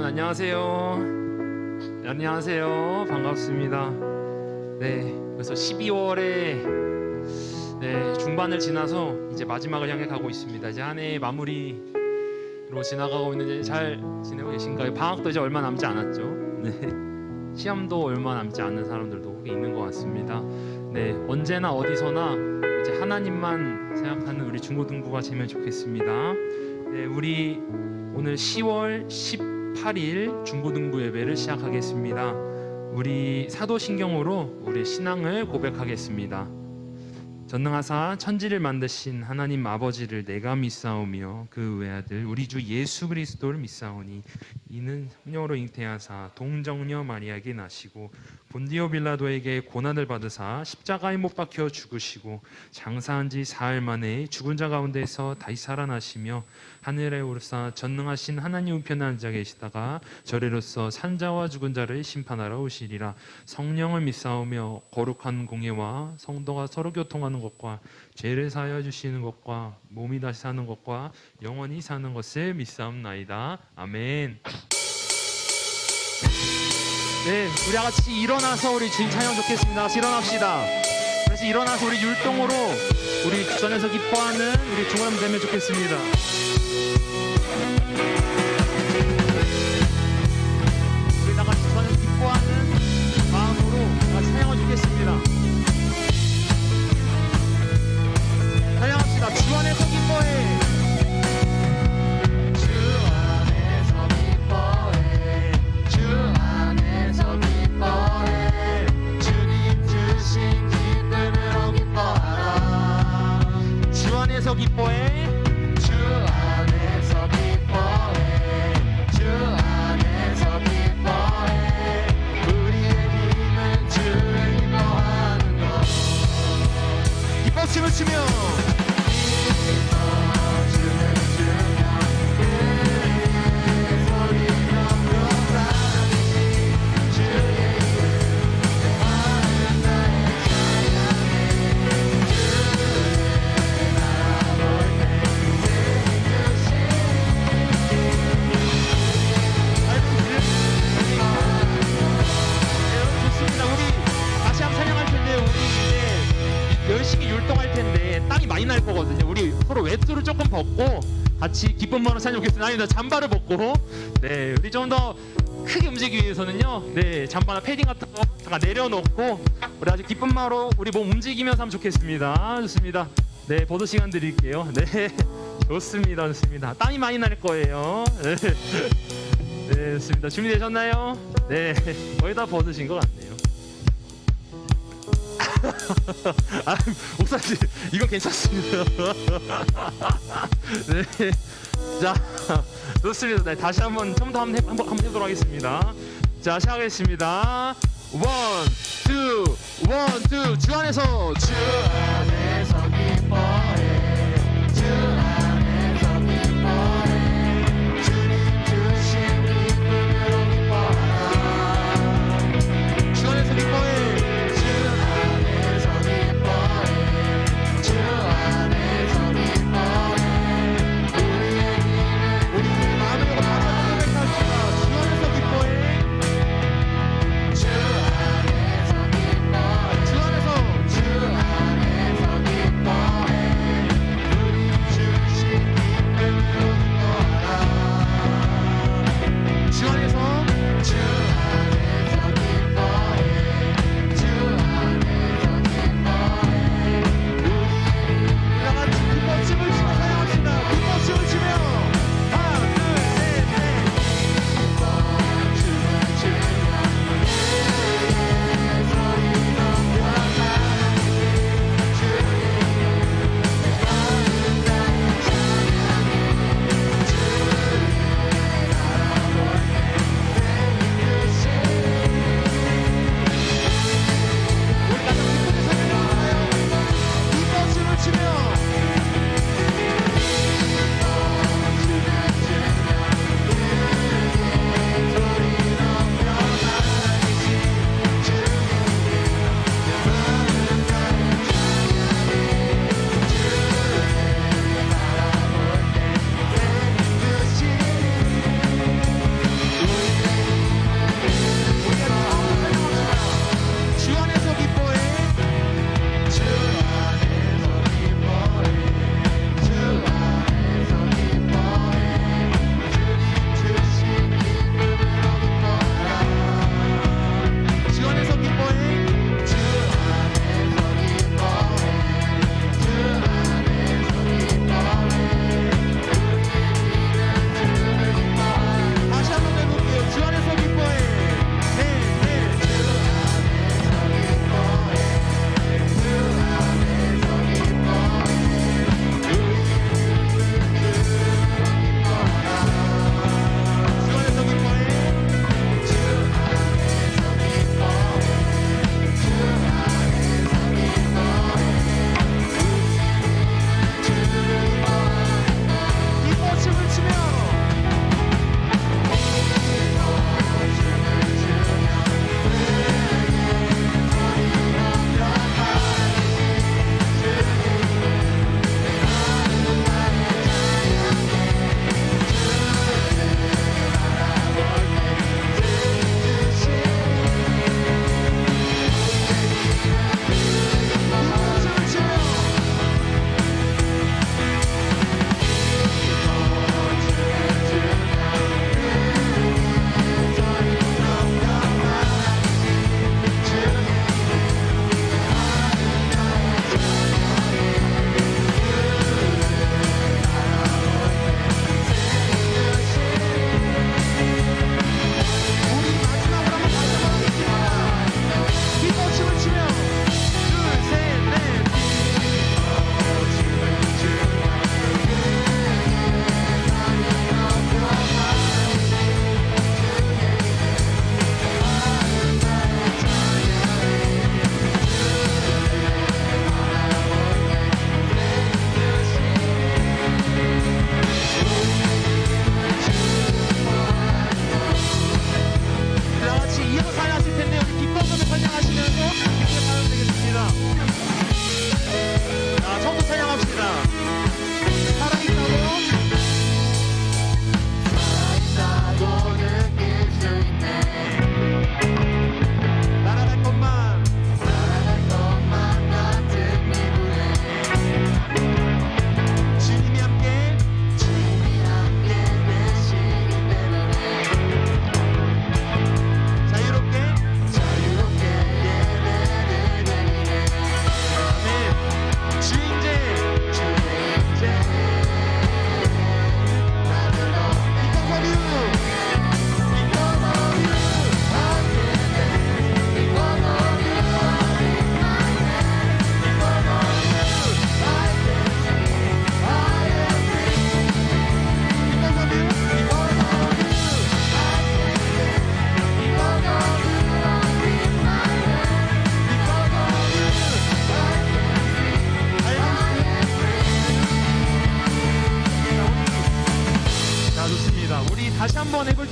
안녕하세요. 네, 안녕하세요. 반갑습니다. 네, 그래서 12월에 중반을 지나서 이제 마지막을 향해 가고 있습니다. 이제 한 해의 마무리로 지나가고 있는데 잘 지내고 계신가요? 방학도 이제 얼마 남지 않았죠. 네, 시험도 얼마 남지 않은 사람들도 있는 것 같습니다. 네, 언제나 어디서나 이제 하나님만 생각하는 우리 중고등부가 되면 좋겠습니다. 네, 우리 오늘 10월 18일 중고등부 예배를 시작하겠습니다. 우리 사도신경으로 우리 신앙을 고백하겠습니다. 전능하사 천지를 만드신 하나님 아버지를 내가 믿사오며 그 외아들 우리 주 예수 그리스도를 믿사오니 이는 성령으로 잉태하사 동정녀 마리아에게 나시고 본디오 빌라도에게 고난을 받으사 십자가에 못 박혀 죽으시고 장사한 지 사흘 만에 죽은 자 가운데서 다시 살아나시며 하늘에 오르사 전능하신 하나님 우편에 앉아 계시다가 저리로서 산자와 죽은 자를 심판하러 오시리라. 성령을 믿사오며 거룩한 공예와 성도가 서로 교통하는 것과 죄를 사하여 주시는 것과 몸이 다시 사는 것과 영원히 사는 것을 믿사옵나이다. 아멘. 네, 우리 같이 일어나서 우리 주님 찬양 좋겠습니다. 같이 일어납시다. 다시 일어나서 우리 율동으로 우리 주전에서 기뻐하는 우리 중원함 되면 좋겠습니다. 우리 다 같이 주전에서 기뻐하는 마음으로 같이 찬양을 주겠습니다. 찬양합시다. 주 안에서 기뻐해. 기뻐해. 주 안에서 기뻐해. 주 안에서 기뻐해. 우리의 힘은 주를 기뻐하는 것. 기뻐 춤을 추며 열심히 율동할 텐데 땀이 많이 날 거거든요. 우리 서로 외투를 조금 벗고 같이 기쁜 마음으로 찬양하겠습니다. 아니다, 잠바를 벗고 네, 우리 좀 더 크게 움직이기 위해서는요. 네, 잠바나 패딩 같은 거 잠깐 내려놓고 우리 아주 기쁜 마음으로 우리 몸 움직이면서 하면 좋겠습니다. 좋습니다. 네, 보도 시간 드릴게요. 네, 좋습니다. 좋습니다. 땀이 많이 날 거예요. 네, 네, 좋습니다. 준비되셨나요? 네, 거의 다 벗으신 것 같네요. 아, 목사님 이건 괜찮습니다. 네, 자, 좋습니다. 네, 다시 한번 좀 더 한번 해보도록 하겠습니다. 자, 시작하겠습니다. 원, 투, 주 안에서 기뻐해. 주 안에서 기뻐해. 주님 주신 기쁨으로 기뻐하라. 주 안에서 기뻐해.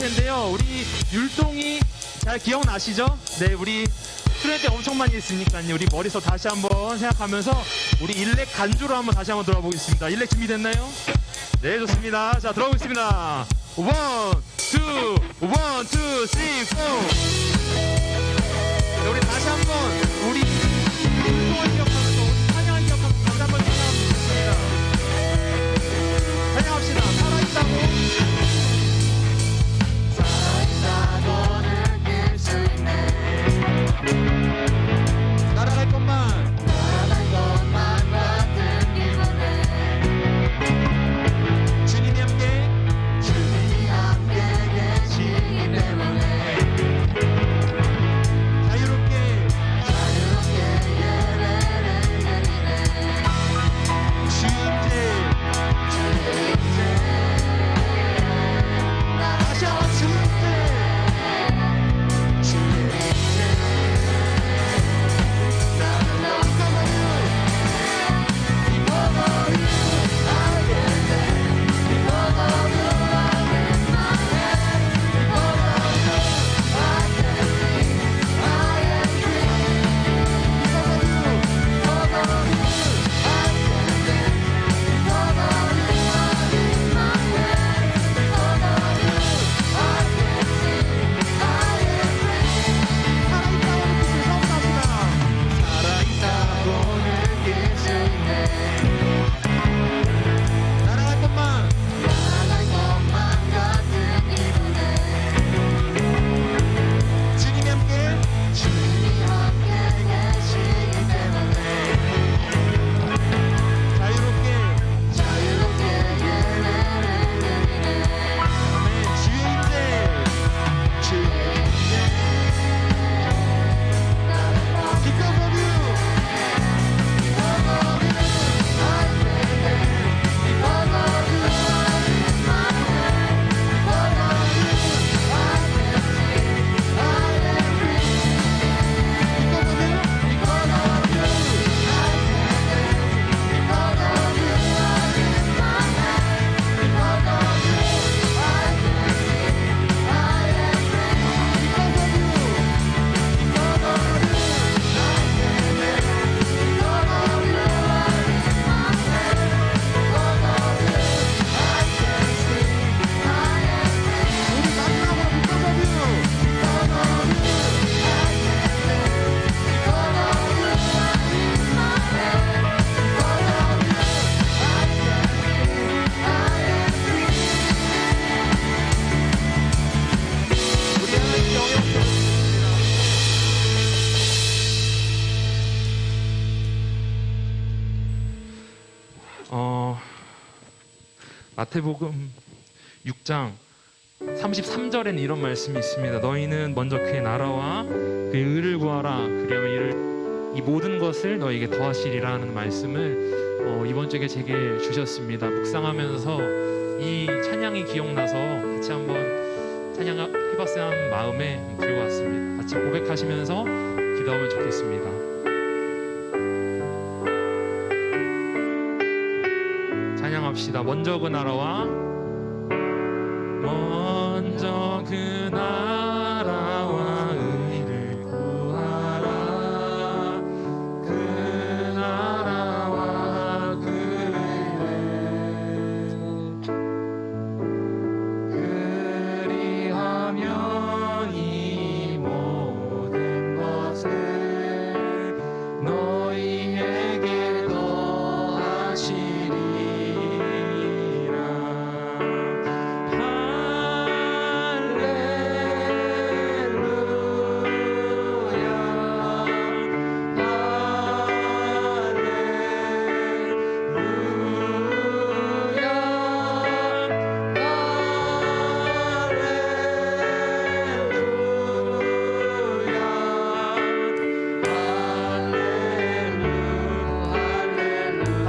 텐데요. 우리 율동이 잘 기억나시죠? 네, 우리 수련 때 엄청 많이 했으니까요. 우리 머릿속 다시 한번 생각하면서 우리 일렉 간주로 한번 다시 한번 들어보겠습니다. 일렉 준비됐나요? 네, 좋습니다. 자, 들어보겠습니다. 1, 2, 1, 2, 3, 4. 우리 다시 한번 우리 율동을 기억하면서 우리 찬양을 기억하면서 다시 한번 찬양하겠습니다. 찬양합시다. 살아있다고. 날아갈 것만 같은 기분에 주님이 함께 계시기 때문에 자유롭게 예배를 드리네. 주인제 다시 한번 주인제 마태복음 6장 33절에는 이런 말씀이 있습니다. 너희는 먼저 그의 나라와 그의 의를 구하라. 그러면 이 모든 것을 너희에게 더하시리라 하는 말씀을 이번 주에 제게 주셨습니다. 묵상하면서 이 찬양이 기억나서 같이 한번 찬양해봤어야 하는 마음에 들고 왔습니다. 같이 고백하시면서 기도하면 좋겠습니다. 찬양합시다. 먼저 그 나라와 먼저 그 나라와 의를 구하라. 그 나라와 그 의를 그리하면 이 모든 것을 너희에게 더하시리.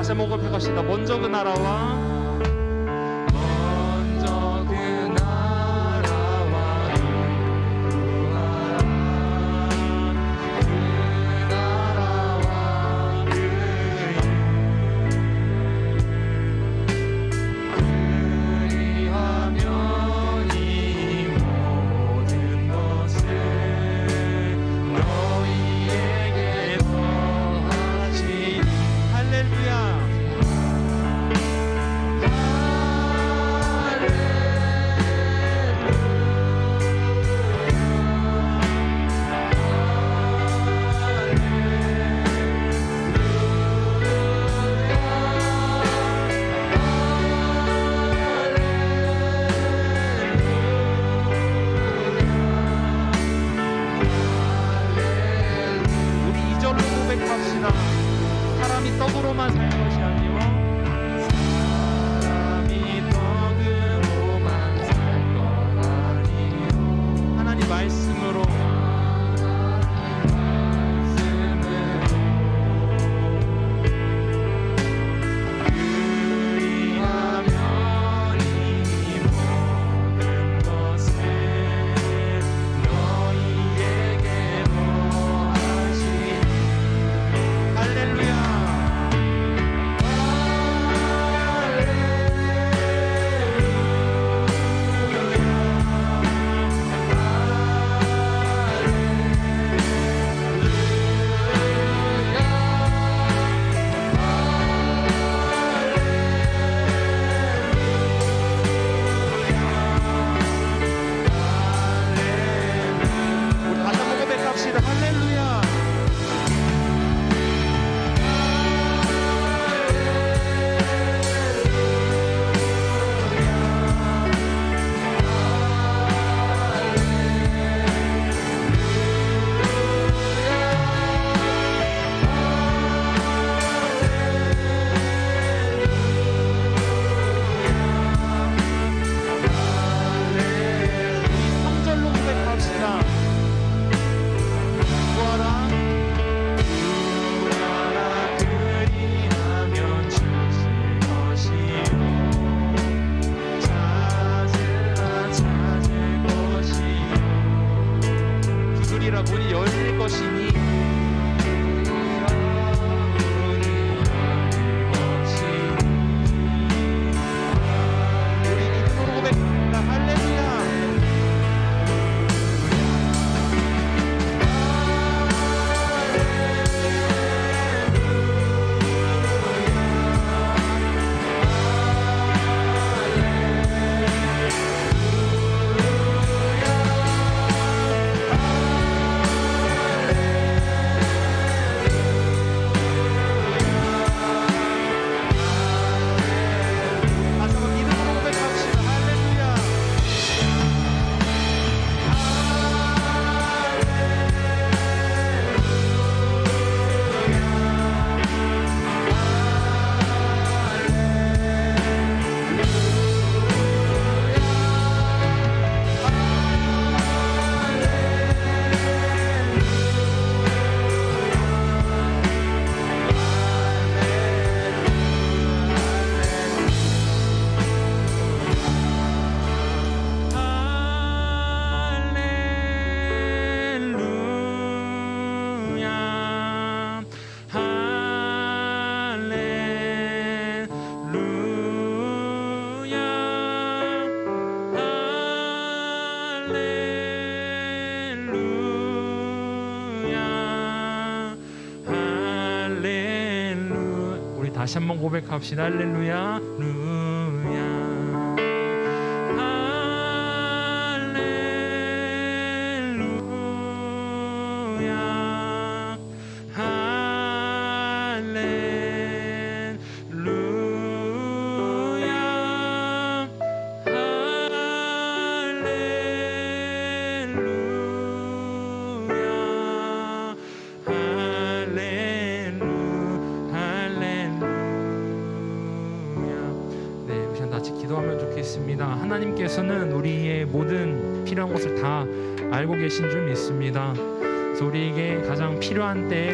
제목을 펴갑시다. 먼저 그 나라와 먼저 그 나라와 구하라. 그 나라와 그 그리하면 이 모든 다시 한번 고백합시다. 할렐루야, 할렐루야. 기도하면 좋겠습니다. 하나님께서는 우리의 모든 필요한 것을 다 알고 계신 줄 믿습니다. 그래서 우리에게 가장 필요한 때,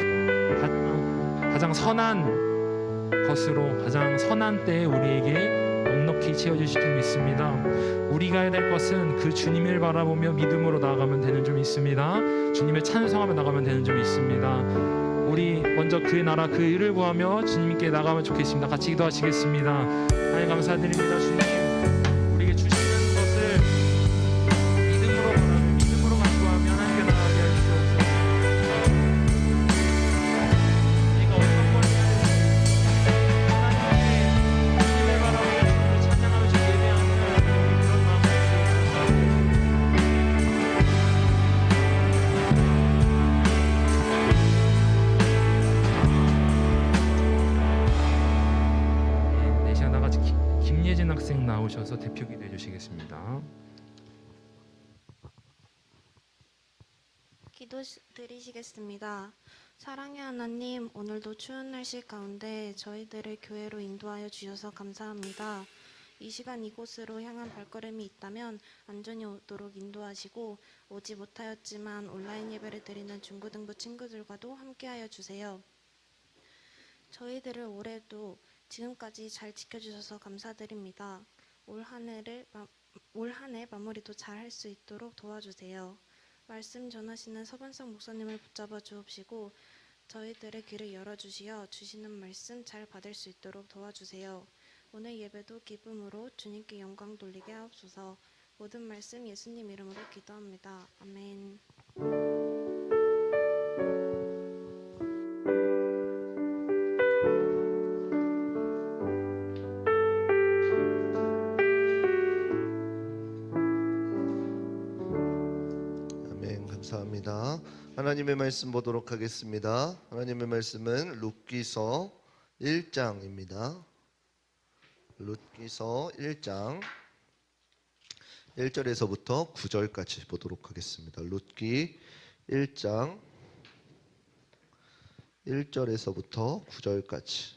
가장 선한 것으로, 가장 선한 때에 우리에게 넉넉히 채워주실 줄 믿습니다. 우리가 해야 될 것은 그 주님을 바라보며 믿음으로 나아가면 되는 줄 믿습니다. 주님을 찬송하며 나가면 되는 줄 믿습니다. 우리 먼저 그의 나라, 그 의를 구하며 주님께 나가면 좋겠습니다. 같이 기도하시겠습니다. 하나님 감사드립니다. 주님, 우리에게 주시는 것을 믿음으로 바라며 믿음으로 간구하며 하나님께 나아가게 하시옵소서. 우리가 어떤 걸 해야 되는지 하나님께 주님을 바라보며 주님을 찬양하며 주님 예배하며 우리 그런 마음을 김예진 학생 나오셔서 대표 기도해 주시겠습니다. 기도 드리시겠습니다. 사랑의 하나님, 오늘도 추운 날씨 가운데 저희들을 교회로 인도하여 주셔서 감사합니다. 이 시간 이곳으로 향한 발걸음이 있다면 안전히 오도록 인도하시고, 오지 못하였지만 온라인 예배를 드리는 중고등부 친구들과도 함께하여 주세요. 저희들을 올해도 지금까지 잘 지켜주셔서 감사드립니다. 올 한 해 마무리도 잘 할 수 있도록 도와주세요. 말씀 전하시는 서반석 목사님을 붙잡아 주옵시고 저희들의 귀를 열어주시어 주시는 말씀 잘 받을 수 있도록 도와주세요. 오늘 예배도 기쁨으로 주님께 영광 돌리게 하옵소서. 모든 말씀 예수님 이름으로 기도합니다. 아멘. 감사합니다. 하나님의 말씀 보도록 하겠습니다. 하나님의 말씀은 룻기서 1장입니다. 룻기서 1장 1절에서부터 9절까지 보도록 하겠습니다. 룻기 1장 1절에서부터 9절까지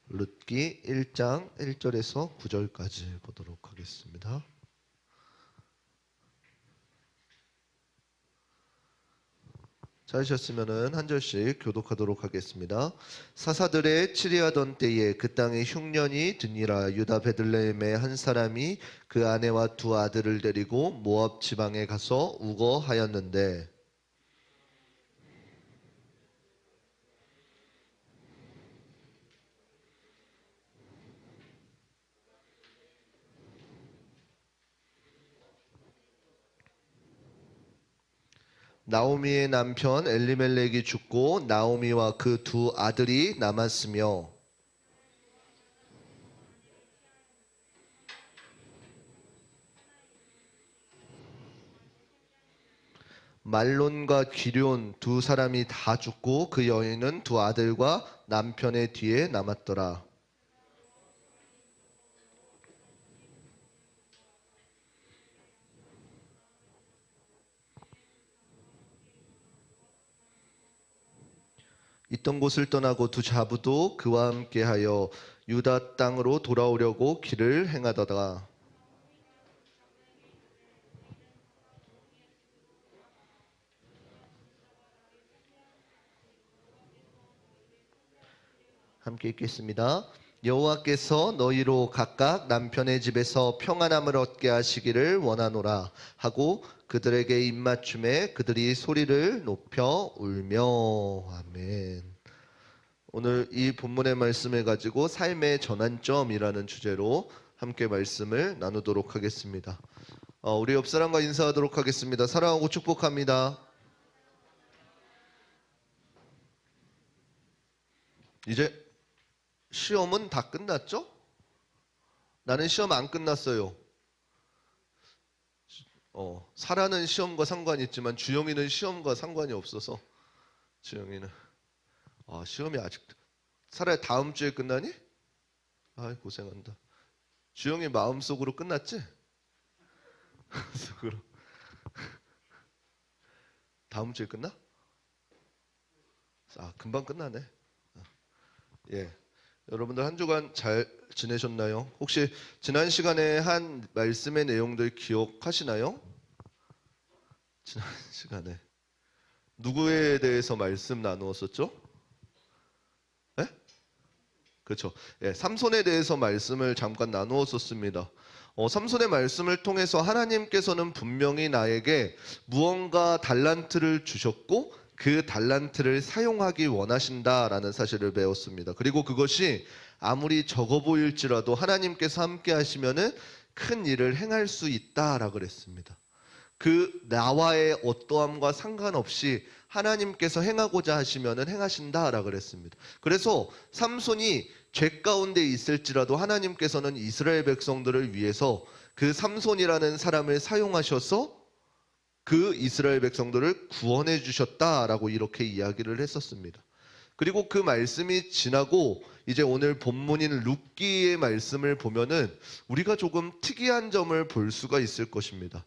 룻기 1장 1절에서 9절까지 보도록 하겠습니다. 찾으셨으면 한 절씩 교독하도록 하겠습니다. 사사들의 치리하던 때에 그 땅에 흉년이 드니라. 유다 베들레헴의 한 사람이 그 아내와 두 아들을 데리고 모압 지방에 가서 우거하였는데 나오미의 남편 엘리멜렉이 죽고 나오미와 그 두 아들이 남았으며 말론과 기럨 두 사람이 다 죽고 그 여인은 두 아들과 남편의 뒤에 남았더라. 있던 곳을 떠나고 두 자부도 그와 함께하여 유다 땅으로 돌아오려고 길을 행하다가 함께 읽겠습니다. 여호와께서 너희로 각각 남편의 집에서 평안함을 얻게 하시기를 원하노라 하고 그들에게 입맞춤에 그들이 소리를 높여 울며. 아멘. 오늘 이 본문의 말씀을 가지고 삶의 전환점이라는 주제로 함께 말씀을 나누도록 하겠습니다. 우리 옆 사람과 인사하도록 하겠습니다. 사랑하고 축복합니다. 이제 시험은 다 끝났죠? 나는 시험 안 끝났어요. 사라는 시험과 상관이 있지만 주영이는 시험과 상관이 없어서 주영이는 시험이 아직 사라야 다음 주에 끝나니? 아이 고생한다. 주영이 마음속으로 끝났지? 마음속으로 다음 주에 끝나? 금방 끝나네. 예, 여러분들 한 주간 잘 지내셨나요? 혹시 지난 시간에 한 말씀의 내용들 기억하시나요? 지난 시간에 누구에 대해서 말씀 나누었었죠? 네? 그렇죠. 예, 삼손에 대해서 말씀을 잠깐 나누었었습니다. 삼손의 말씀을 통해서 하나님께서는 분명히 나에게 무언가 달란트를 주셨고 그 달란트를 사용하기 원하신다라는 사실을 배웠습니다. 그리고 그것이 아무리 적어 보일지라도 하나님께서 함께 하시면은 큰 일을 행할 수 있다라고 그랬습니다. 그 나와의 어떠함과 상관없이 하나님께서 행하고자 하시면은 행하신다라고 그랬습니다. 그래서 삼손이 죄 가운데 있을지라도 하나님께서는 이스라엘 백성들을 위해서 그 삼손이라는 사람을 사용하셔서 그 이스라엘 백성들을 구원해 주셨다라고 이렇게 이야기를 했었습니다. 그리고 그 말씀이 지나고 이제 오늘 본문인 룻기의 말씀을 보면은 우리가 조금 특이한 점을 볼 수가 있을 것입니다.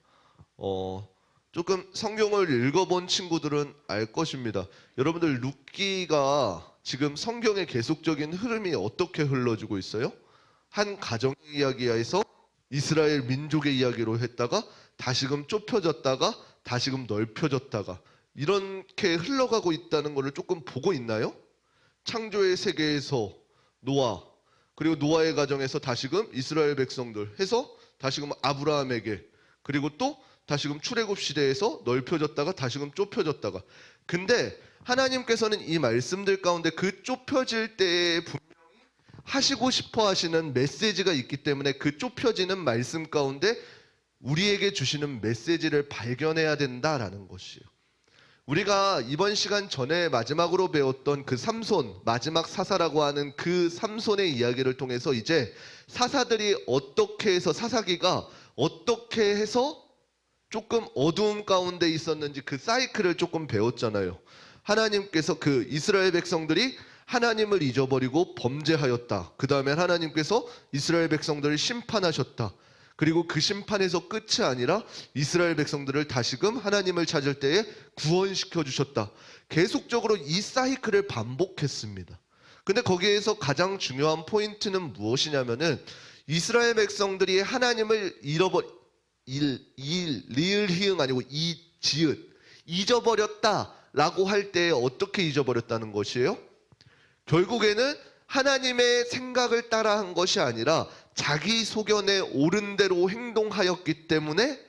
조금 성경을 읽어본 친구들은 알 것입니다. 여러분들 룻기가 지금 성경의 계속적인 흐름이 어떻게 흘러지고 있어요? 한 가정의 이야기에서 이스라엘 민족의 이야기로 했다가 다시금 좁혀졌다가 다시금 넓혀졌다가 이렇게 흘러가고 있다는 것을 조금 보고 있나요? 창조의 세계에서 노아, 그리고 노아의 가정에서 다시금 이스라엘 백성들 해서 다시금 아브라함에게, 그리고 또 다시금 출애굽 시대에서 넓혀졌다가 다시금 좁혀졌다가. 근데 하나님께서는 이 말씀들 가운데 그 좁혀질 때에 분명히 하시고 싶어 하시는 메시지가 있기 때문에 그 좁혀지는 말씀 가운데 우리에게 주시는 메시지를 발견해야 된다라는 것이에요. 우리가 이번 시간 전에 마지막으로 배웠던 그 삼손, 마지막 사사라고 하는 그 삼손의 이야기를 통해서 이제 사사들이 어떻게 해서, 사사기가 어떻게 해서 조금 어두움 가운데 있었는지 그 사이클을 조금 배웠잖아요. 하나님께서 그 이스라엘 백성들이 하나님을 잊어버리고 범죄하였다. 그 다음에 하나님께서 이스라엘 백성들을 심판하셨다. 그리고 그 심판에서 끝이 아니라 이스라엘 백성들을 다시금 하나님을 찾을 때에 구원시켜 주셨다. 계속적으로 이 사이클을 반복했습니다. 근데 거기에서 가장 중요한 포인트는 무엇이냐면은 이스라엘 백성들이 하나님을 리을 히응 아니고 지읒 잊어버렸다라고 할 때 어떻게 잊어버렸다는 것이에요? 결국에는 하나님의 생각을 따라한 것이 아니라 자기 소견에 옳은 대로 행동하였기 때문에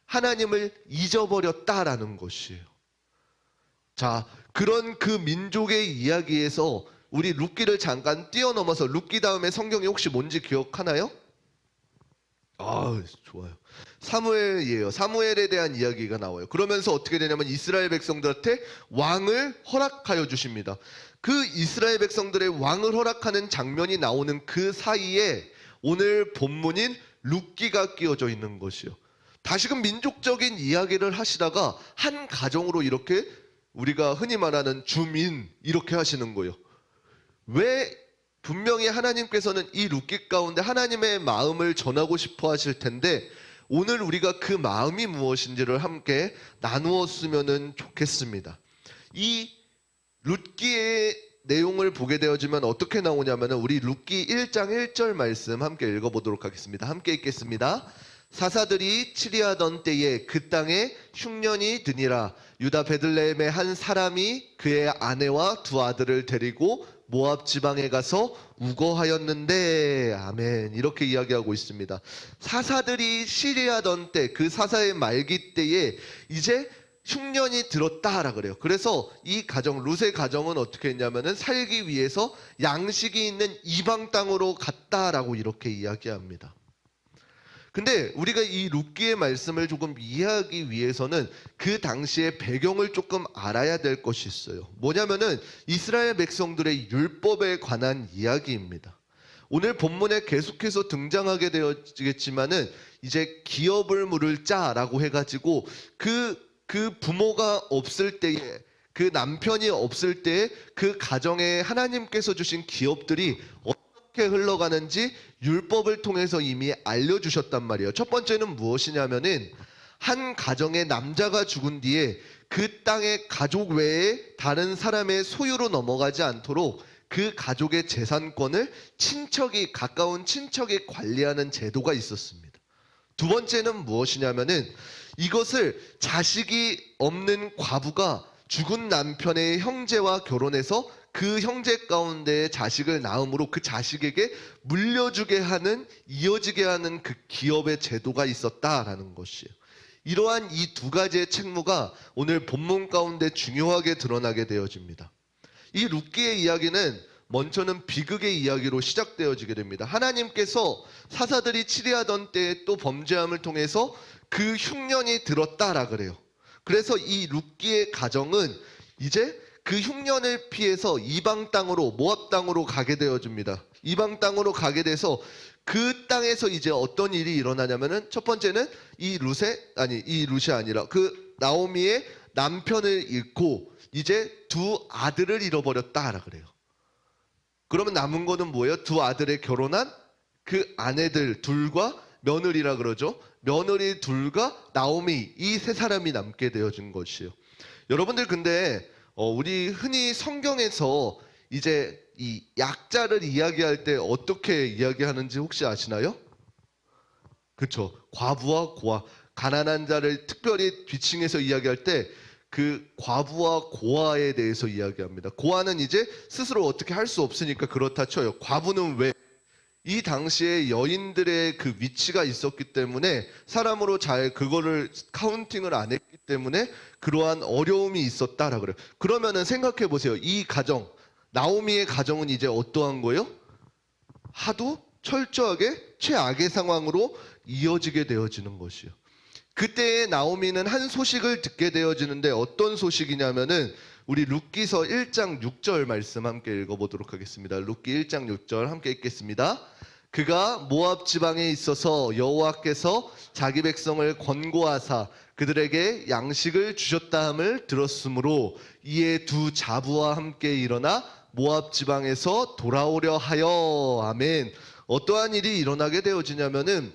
하나님을 잊어버렸다라는 것이에요. 자, 그런 그 민족의 이야기에서 우리 룻기를 잠깐 뛰어넘어서 룻기 다음에 성경이 혹시 뭔지 기억하나요? 좋아요. 사무엘이에요. 사무엘에 대한 이야기가 나와요. 그러면서 어떻게 되냐면 이스라엘 백성들한테 왕을 허락하여 주십니다. 그 이스라엘 백성들의 왕을 허락하는 장면이 나오는 그 사이에 오늘 본문인 룻기가 끼어져 있는 것이요. 다시금 민족적인 이야기를 하시다가 한 가정으로 이렇게 우리가 흔히 말하는 주민 이렇게 하시는 거예요. 왜? 분명히 하나님께서는 이 룻기 가운데 하나님의 마음을 전하고 싶어 하실 텐데 오늘 우리가 그 마음이 무엇인지를 함께 나누었으면 좋겠습니다. 이 룻기의 내용을 보게 되어지면 어떻게 나오냐면 우리 룻기 1장 1절 말씀 함께 읽어보도록 하겠습니다. 함께 읽겠습니다. 사사들이 치리하던 때에 그 땅에 흉년이 드니라. 유다 베들레헴의 한 사람이 그의 아내와 두 아들을 데리고 모압 지방에 가서 우거하였는데, 아멘, 이렇게 이야기하고 있습니다. 사사들이 시리하던 때, 그 사사의 말기 때에 이제 흉년이 들었다라 그래요. 그래서 이 가정, 룻의 가정은 어떻게 했냐면은 살기 위해서 양식이 있는 이방 땅으로 갔다라고 이렇게 이야기합니다. 근데 우리가 이 룻기의 말씀을 조금 이해하기 위해서는 그 당시의 배경을 조금 알아야 될 것이 있어요. 뭐냐면은 이스라엘 백성들의 율법에 관한 이야기입니다. 오늘 본문에 계속해서 등장하게 되어지겠지만은 이제 기업을 물을 자라고 해가지고 그 부모가 없을 때에, 그 남편이 없을 때에 그 가정에 하나님께서 주신 기업들이 어떻게 흘러가는지 율법을 통해서 이미 알려주셨단 말이에요. 첫 번째는 무엇이냐면은 한 가정의 남자가 죽은 뒤에 그 땅의 가족 외에 다른 사람의 소유로 넘어가지 않도록 그 가족의 재산권을 가까운 친척이 관리하는 제도가 있었습니다. 두 번째는 무엇이냐면은 이것을 자식이 없는 과부가 죽은 남편의 형제와 결혼해서 그 형제 가운데 자식을 낳음으로 그 자식에게 물려주게 하는, 이어지게 하는 그 기업의 제도가 있었다라는 것이에요. 이러한 이 두 가지의 책무가 오늘 본문 가운데 중요하게 드러나게 되어집니다. 이 룻기의 이야기는 먼저는 비극의 이야기로 시작되어지게 됩니다. 하나님께서 사사들이 치리하던 때에 또 범죄함을 통해서 그 흉년이 들었다라 그래요. 그래서 이 룻기의 가정은 이제 그 흉년을 피해서 이방 땅으로, 모압 땅으로 가게 되어집니다. 이방 땅으로 가게 돼서 그 땅에서 이제 어떤 일이 일어나냐면은 첫 번째는 이 룻이 아니라 그 나오미의 남편을 잃고 이제 두 아들을 잃어버렸다라 그래요. 그러면 남은 거는 뭐예요? 두 아들의 결혼한 그 아내들 둘과 며느리라 그러죠. 며느리 둘과 나오미, 이 세 사람이 남게 되어진 것이에요. 여러분들 근데 우리 흔히 성경에서 이제 이 약자를 이야기할 때 어떻게 이야기하는지 혹시 아시나요? 그렇죠. 과부와 고아, 가난한 자를 특별히 뒤층에서 이야기할 때 그 과부와 고아에 대해서 이야기합니다. 고아는 이제 스스로 어떻게 할 수 없으니까 그렇다 쳐요. 과부는 왜? 이 당시에 여인들의 그 위치가 있었기 때문에 사람으로 잘 그거를 카운팅을 안 했기 때문에 그러한 어려움이 있었다라 그래요. 그러면은 생각해 보세요. 이 가정, 나오미의 가정은 이제 어떠한 거예요? 하도 철저하게 최악의 상황으로 이어지게 되어지는 것이요. 그때에 나오미는 한 소식을 듣게 되어지는데 어떤 소식이냐면은 우리 룻기서 1장 6절 말씀 함께 읽어보도록 하겠습니다. 룻기 1장 6절 함께 읽겠습니다. 그가 모압 지방에 있어서 여호와께서 자기 백성을 권고하사 그들에게 양식을 주셨다 함을 들었으므로 이에 두 자부와 함께 일어나 모압 지방에서 돌아오려 하여. 아멘. 어떠한 일이 일어나게 되어지냐면은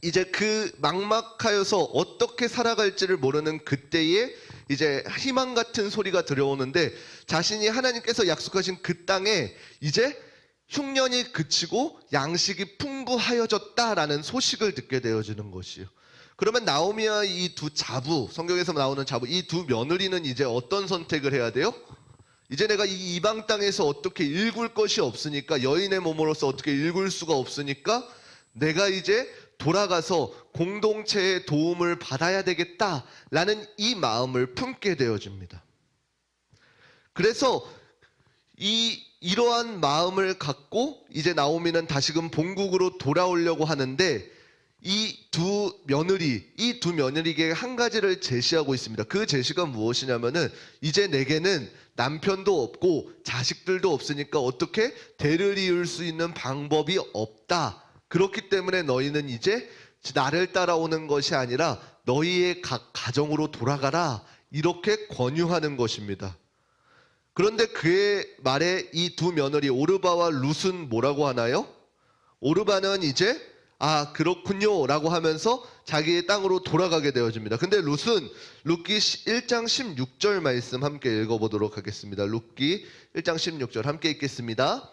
이제 그 막막하여서 어떻게 살아갈지를 모르는 그때에 이제 희망 같은 소리가 들려오는데 자신이 하나님께서 약속하신 그 땅에 이제 흉년이 그치고 양식이 풍부하여졌다라는 소식을 듣게 되어지는 것이요. 그러면 나오미와 이 두 자부, 성경에서 나오는 자부, 이 두 며느리는 이제 어떤 선택을 해야 돼요? 이제 내가 이 이방 땅에서 어떻게 일굴 것이 없으니까, 여인의 몸으로서 어떻게 일굴 수가 없으니까 내가 이제 돌아가서 공동체의 도움을 받아야 되겠다라는 이 마음을 품게 되어집니다. 그래서 이러한 마음을 갖고 이제 나오미는 다시금 본국으로 돌아오려고 하는데 이 두 며느리에게 한 가지를 제시하고 있습니다. 그 제시가 무엇이냐면은 이제 내게는 남편도 없고 자식들도 없으니까 어떻게 대를 이을 수 있는 방법이 없다. 그렇기 때문에 너희는 이제 나를 따라오는 것이 아니라 너희의 각 가정으로 돌아가라. 이렇게 권유하는 것입니다. 그런데 그의 말에 이 두 며느리 오르바와 룻은 뭐라고 하나요? 오르바는 이제 그렇군요 라고 하면서 자기의 땅으로 돌아가게 되어집니다. 근데 룻은 룻기 1장 16절 말씀 함께 읽어보도록 하겠습니다. 룻기 1장 16절 함께 읽겠습니다.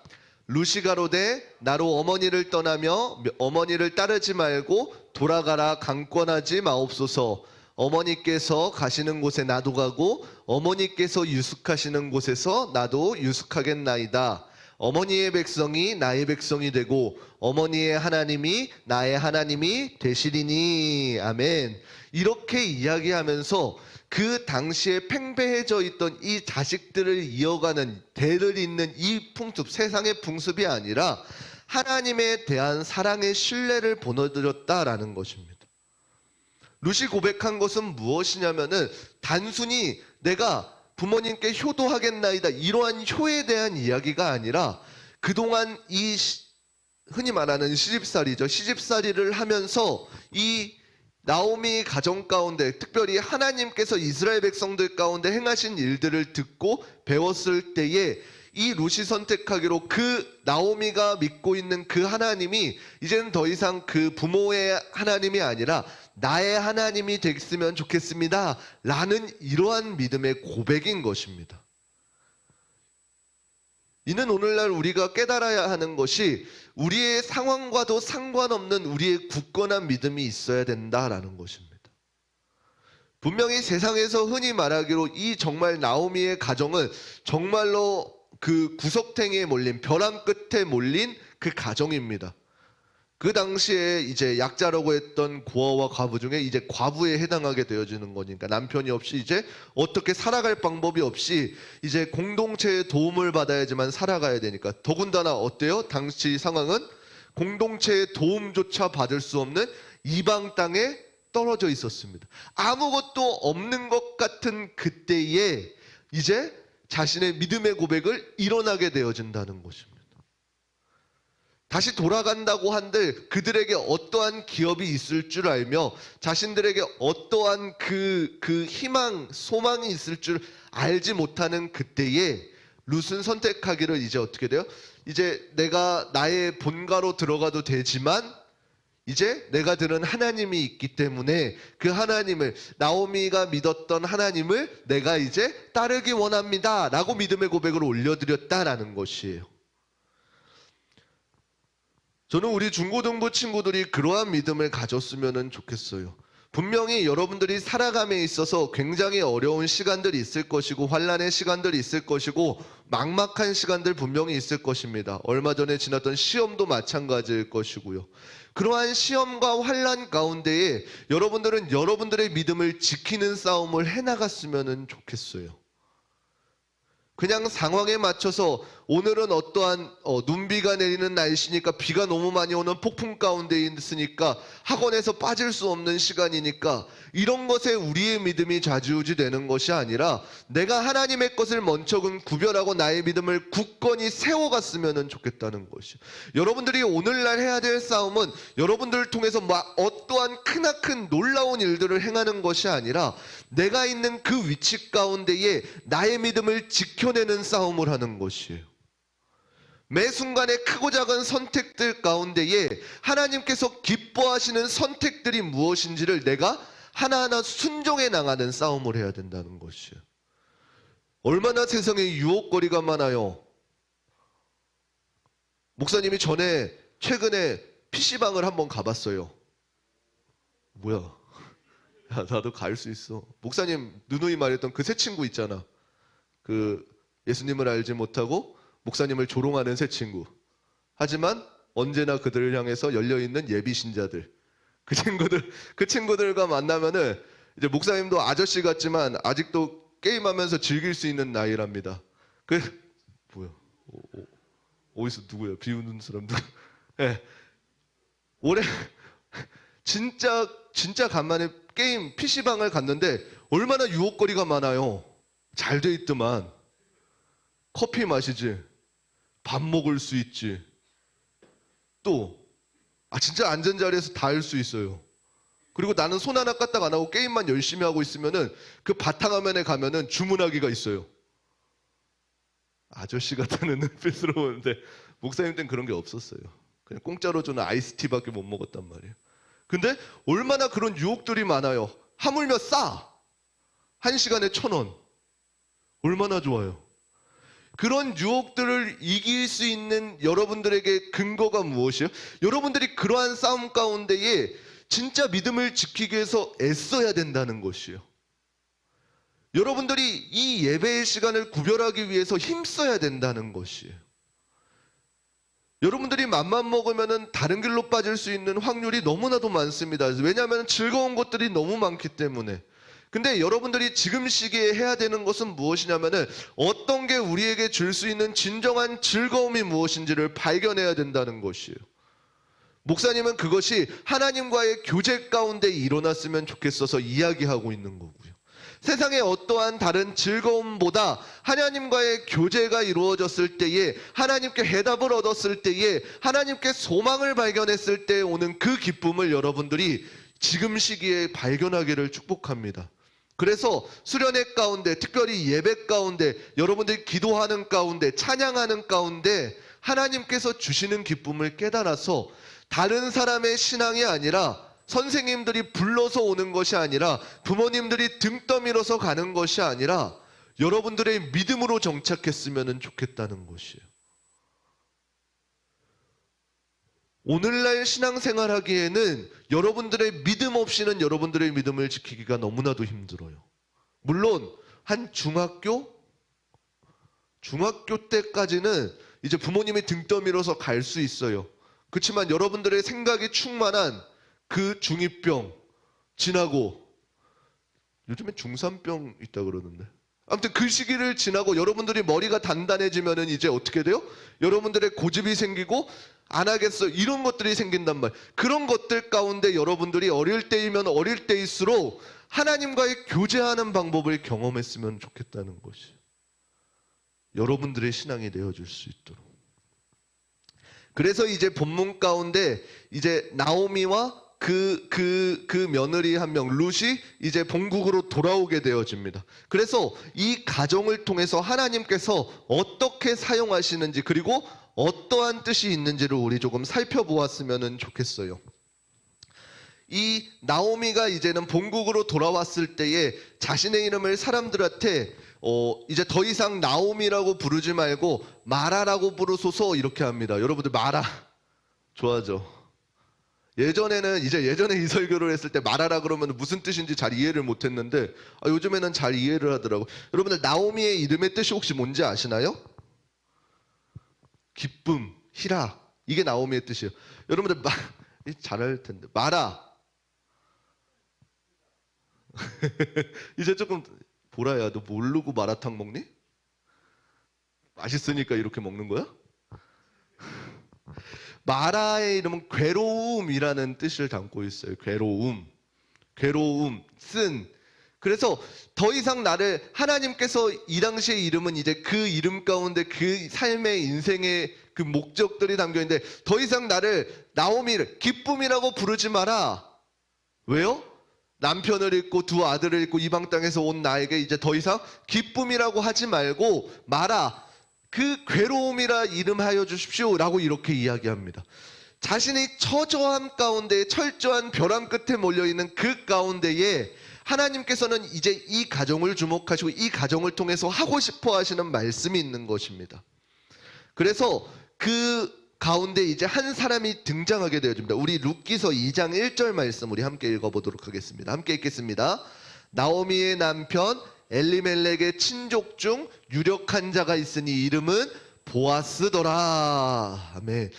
룻이 가로되 나로 어머니를 떠나며 어머니를 따르지 말고 돌아가라 강권하지 마옵소서. 어머니께서 가시는 곳에 나도 가고 어머니께서 유숙하시는 곳에서 나도 유숙하겠나이다. 어머니의 백성이 나의 백성이 되고 어머니의 하나님이 나의 하나님이 되시리니. 아멘. 이렇게 이야기하면서 그 당시에 팽배해져 있던 이 자식들을 이어가는 대를 잇는 이 풍습, 세상의 풍습이 아니라 하나님에 대한 사랑의 신뢰를 보여드렸다라는 것입니다. 룻이 고백한 것은 무엇이냐면은 단순히 내가 부모님께 효도하겠나이다 이러한 효에 대한 이야기가 아니라 그동안 흔히 말하는 시집살이죠. 시집살이를 하면서 이 나오미 가정 가운데 특별히 하나님께서 이스라엘 백성들 가운데 행하신 일들을 듣고 배웠을 때에 이 룻이 선택하기로 그 나오미가 믿고 있는 그 하나님이 이제는 더 이상 그 부모의 하나님이 아니라 나의 하나님이 됐으면 좋겠습니다 라는 이러한 믿음의 고백인 것입니다. 이는 오늘날 우리가 깨달아야 하는 것이 우리의 상황과도 상관없는 우리의 굳건한 믿음이 있어야 된다라는 것입니다. 분명히 세상에서 흔히 말하기로 이 정말 나오미의 가정은 정말로 그 구석탱이에 몰린 벼랑 끝에 몰린 그 가정입니다. 그 당시에 이제 약자라고 했던 고아와 과부 중에 이제 과부에 해당하게 되어지는 거니까 남편이 없이 이제 어떻게 살아갈 방법이 없이 이제 공동체의 도움을 받아야지만 살아가야 되니까 더군다나 어때요? 당시 상황은 공동체의 도움조차 받을 수 없는 이방 땅에 떨어져 있었습니다. 아무것도 없는 것 같은 그때에 이제 자신의 믿음의 고백을 일어나게 되어진다는 것입니다. 다시 돌아간다고 한들 그들에게 어떠한 기업이 있을 줄 알며 자신들에게 어떠한 그 희망, 소망이 있을 줄 알지 못하는 그때에 룻은 선택하기를 이제 어떻게 돼요? 이제 내가 나의 본가로 들어가도 되지만 이제 내가 들은 하나님이 있기 때문에 그 하나님을 나오미가 믿었던 하나님을 내가 이제 따르기 원합니다 라고 믿음의 고백을 올려드렸다라는 것이에요. 저는 우리 중고등부 친구들이 그러한 믿음을 가졌으면 좋겠어요. 분명히 여러분들이 살아감에 있어서 굉장히 어려운 시간들이 있을 것이고 환난의 시간들이 있을 것이고 막막한 시간들 분명히 있을 것입니다. 얼마 전에 지났던 시험도 마찬가지일 것이고요. 그러한 시험과 환난 가운데에 여러분들은 여러분들의 믿음을 지키는 싸움을 해나갔으면 좋겠어요. 그냥 상황에 맞춰서 오늘은 어떠한 눈비가 내리는 날씨니까 비가 너무 많이 오는 폭풍 가운데 있으니까 학원에서 빠질 수 없는 시간이니까 이런 것에 우리의 믿음이 좌지우지 되는 것이 아니라 내가 하나님의 것을 먼저 구별하고 나의 믿음을 굳건히 세워갔으면 좋겠다는 것이죠. 여러분들이 오늘날 해야 될 싸움은 여러분들을 통해서 어떠한 크나큰 놀라운 일들을 행하는 것이 아니라 내가 있는 그 위치 가운데에 나의 믿음을 지켜내는 싸움을 하는 것이에요. 매 순간의 크고 작은 선택들 가운데에 하나님께서 기뻐하시는 선택들이 무엇인지를 내가 하나하나 순종해 나가는 싸움을 해야 된다는 것이에요. 얼마나 세상에 유혹거리가 많아요. 목사님이 최근에 PC방을 한번 가봤어요. 뭐야? 야, 나도 갈 수 있어. 목사님 누누이 말했던 그 새 친구 있잖아. 그 예수님을 알지 못하고 목사님을 조롱하는 새 친구. 하지만 언제나 그들을 향해서 열려있는 예비 신자들. 그 친구들과 만나면은 이제 목사님도 아저씨 같지만 아직도 게임하면서 즐길 수 있는 나이랍니다. 뭐야? 어디서 누구야? 비웃는 사람 누구? 네. 올해 진짜 간만에 게임 PC방을 갔는데 얼마나 유혹거리가 많아요. 잘 돼 있더만. 커피 마시지. 밥 먹을 수 있지. 또 진짜 앉은 자리에서 다 할 수 있어요. 그리고 나는 손 하나 까딱 안 하고 게임만 열심히 하고 있으면은 그 바탕화면에 가면은 주문하기가 있어요. 아저씨 같다는 눈빛으로 보는데 목사님 때는 그런 게 없었어요. 그냥 공짜로 주는 아이스티밖에 못 먹었단 말이에요. 근데 얼마나 그런 유혹들이 많아요. 하물며 싸. 1시간에 1,000원. 얼마나 좋아요. 그런 유혹들을 이길 수 있는 여러분들에게 근거가 무엇이에요? 여러분들이 그러한 싸움 가운데에 진짜 믿음을 지키기 위해서 애써야 된다는 것이에요. 여러분들이 이 예배의 시간을 구별하기 위해서 힘써야 된다는 것이에요. 여러분들이 맘만 먹으면 다른 길로 빠질 수 있는 확률이 너무나도 많습니다. 왜냐하면 즐거운 것들이 너무 많기 때문에. 근데 여러분들이 지금 시기에 해야 되는 것은 무엇이냐면은 어떤 게 우리에게 줄 수 있는 진정한 즐거움이 무엇인지를 발견해야 된다는 것이에요. 목사님은 그것이 하나님과의 교제 가운데 일어났으면 좋겠어서 이야기하고 있는 거고요. 세상의 어떠한 다른 즐거움보다 하나님과의 교제가 이루어졌을 때에, 하나님께 해답을 얻었을 때에, 하나님께 소망을 발견했을 때 오는 그 기쁨을 여러분들이 지금 시기에 발견하기를 축복합니다. 그래서 수련회 가운데, 특별히 예배 가운데, 여러분들이 기도하는 가운데, 찬양하는 가운데 하나님께서 주시는 기쁨을 깨달아서 다른 사람의 신앙이 아니라, 선생님들이 불러서 오는 것이 아니라, 부모님들이 등 떠밀어서 가는 것이 아니라 여러분들의 믿음으로 정착했으면 좋겠다는 것이에요. 오늘날 신앙생활 하기에는 여러분들의 믿음 없이는 여러분들의 믿음을 지키기가 너무나도 힘들어요. 물론 한 중학교 때까지는 이제 부모님이 등 떠밀어서 갈 수 있어요. 그렇지만 여러분들의 생각이 충만한 그 중2병 지나고, 요즘에 중3병 있다 그러는데, 아무튼 그 시기를 지나고 여러분들이 머리가 단단해지면은 이제 어떻게 돼요? 여러분들의 고집이 생기고 안 하겠어 이런 것들이 생긴단 말이에요. 그런 것들 가운데 여러분들이 어릴 때이면 어릴 때일수록 하나님과의 교제하는 방법을 경험했으면 좋겠다는 것이 여러분들의 신앙이 되어줄 수 있도록. 그래서 이제 본문 가운데 이제 나오미와 그 며느리 한 명 룻이 이제 본국으로 돌아오게 되어집니다. 그래서 이 가정을 통해서 하나님께서 어떻게 사용하시는지, 그리고 어떠한 뜻이 있는지를 우리 조금 살펴보았으면 좋겠어요. 이 나오미가 이제는 본국으로 돌아왔을 때에 자신의 이름을 사람들한테 이제 더 이상 나오미라고 부르지 말고 마라라고 부르소서 이렇게 합니다. 여러분들 마라 좋아하죠? 예전에 이 설교를 했을 때 마라라 그러면 무슨 뜻인지 잘 이해를 못했는데 요즘에는 잘 이해를 하더라고요. 여러분들 나오미의 이름의 뜻이 혹시 뭔지 아시나요? 기쁨, 희락, 이게 나오미의 뜻이에요. 여러분들 잘할 텐데 마라 이제 조금 보라야, 너 모르고 마라탕 먹니? 맛있으니까 이렇게 먹는 거야? 마라의 이름은 괴로움이라는 뜻을 담고 있어요. 괴로움, 쓴. 그래서 더 이상 나를, 하나님께서 이 당시의 이름은 이제 그 이름 가운데 그 삶의 인생의 그 목적들이 담겨 있는데, 더 이상 나를 나오미를 기쁨이라고 부르지 마라. 왜요? 남편을 잃고 두 아들을 잃고 이방 땅에서 온 나에게 이제 더 이상 기쁨이라고 하지 말고 마라, 그 괴로움이라 이름하여 주십시오 라고 이렇게 이야기합니다. 자신이 처저함 가운데 철저한 벼랑 끝에 몰려있는 그 가운데에 하나님께서는 이제 이 가정을 주목하시고 이 가정을 통해서 하고 싶어 하시는 말씀이 있는 것입니다. 그래서 그 가운데 이제 한 사람이 등장하게 되어집니다. 우리 룻기서 2장 1절 말씀 우리 함께 읽어보도록 하겠습니다. 함께 읽겠습니다. 나오미의 남편 엘리멜렉의 친족 중 유력한 자가 있으니 이름은 보아스더라. 아멘.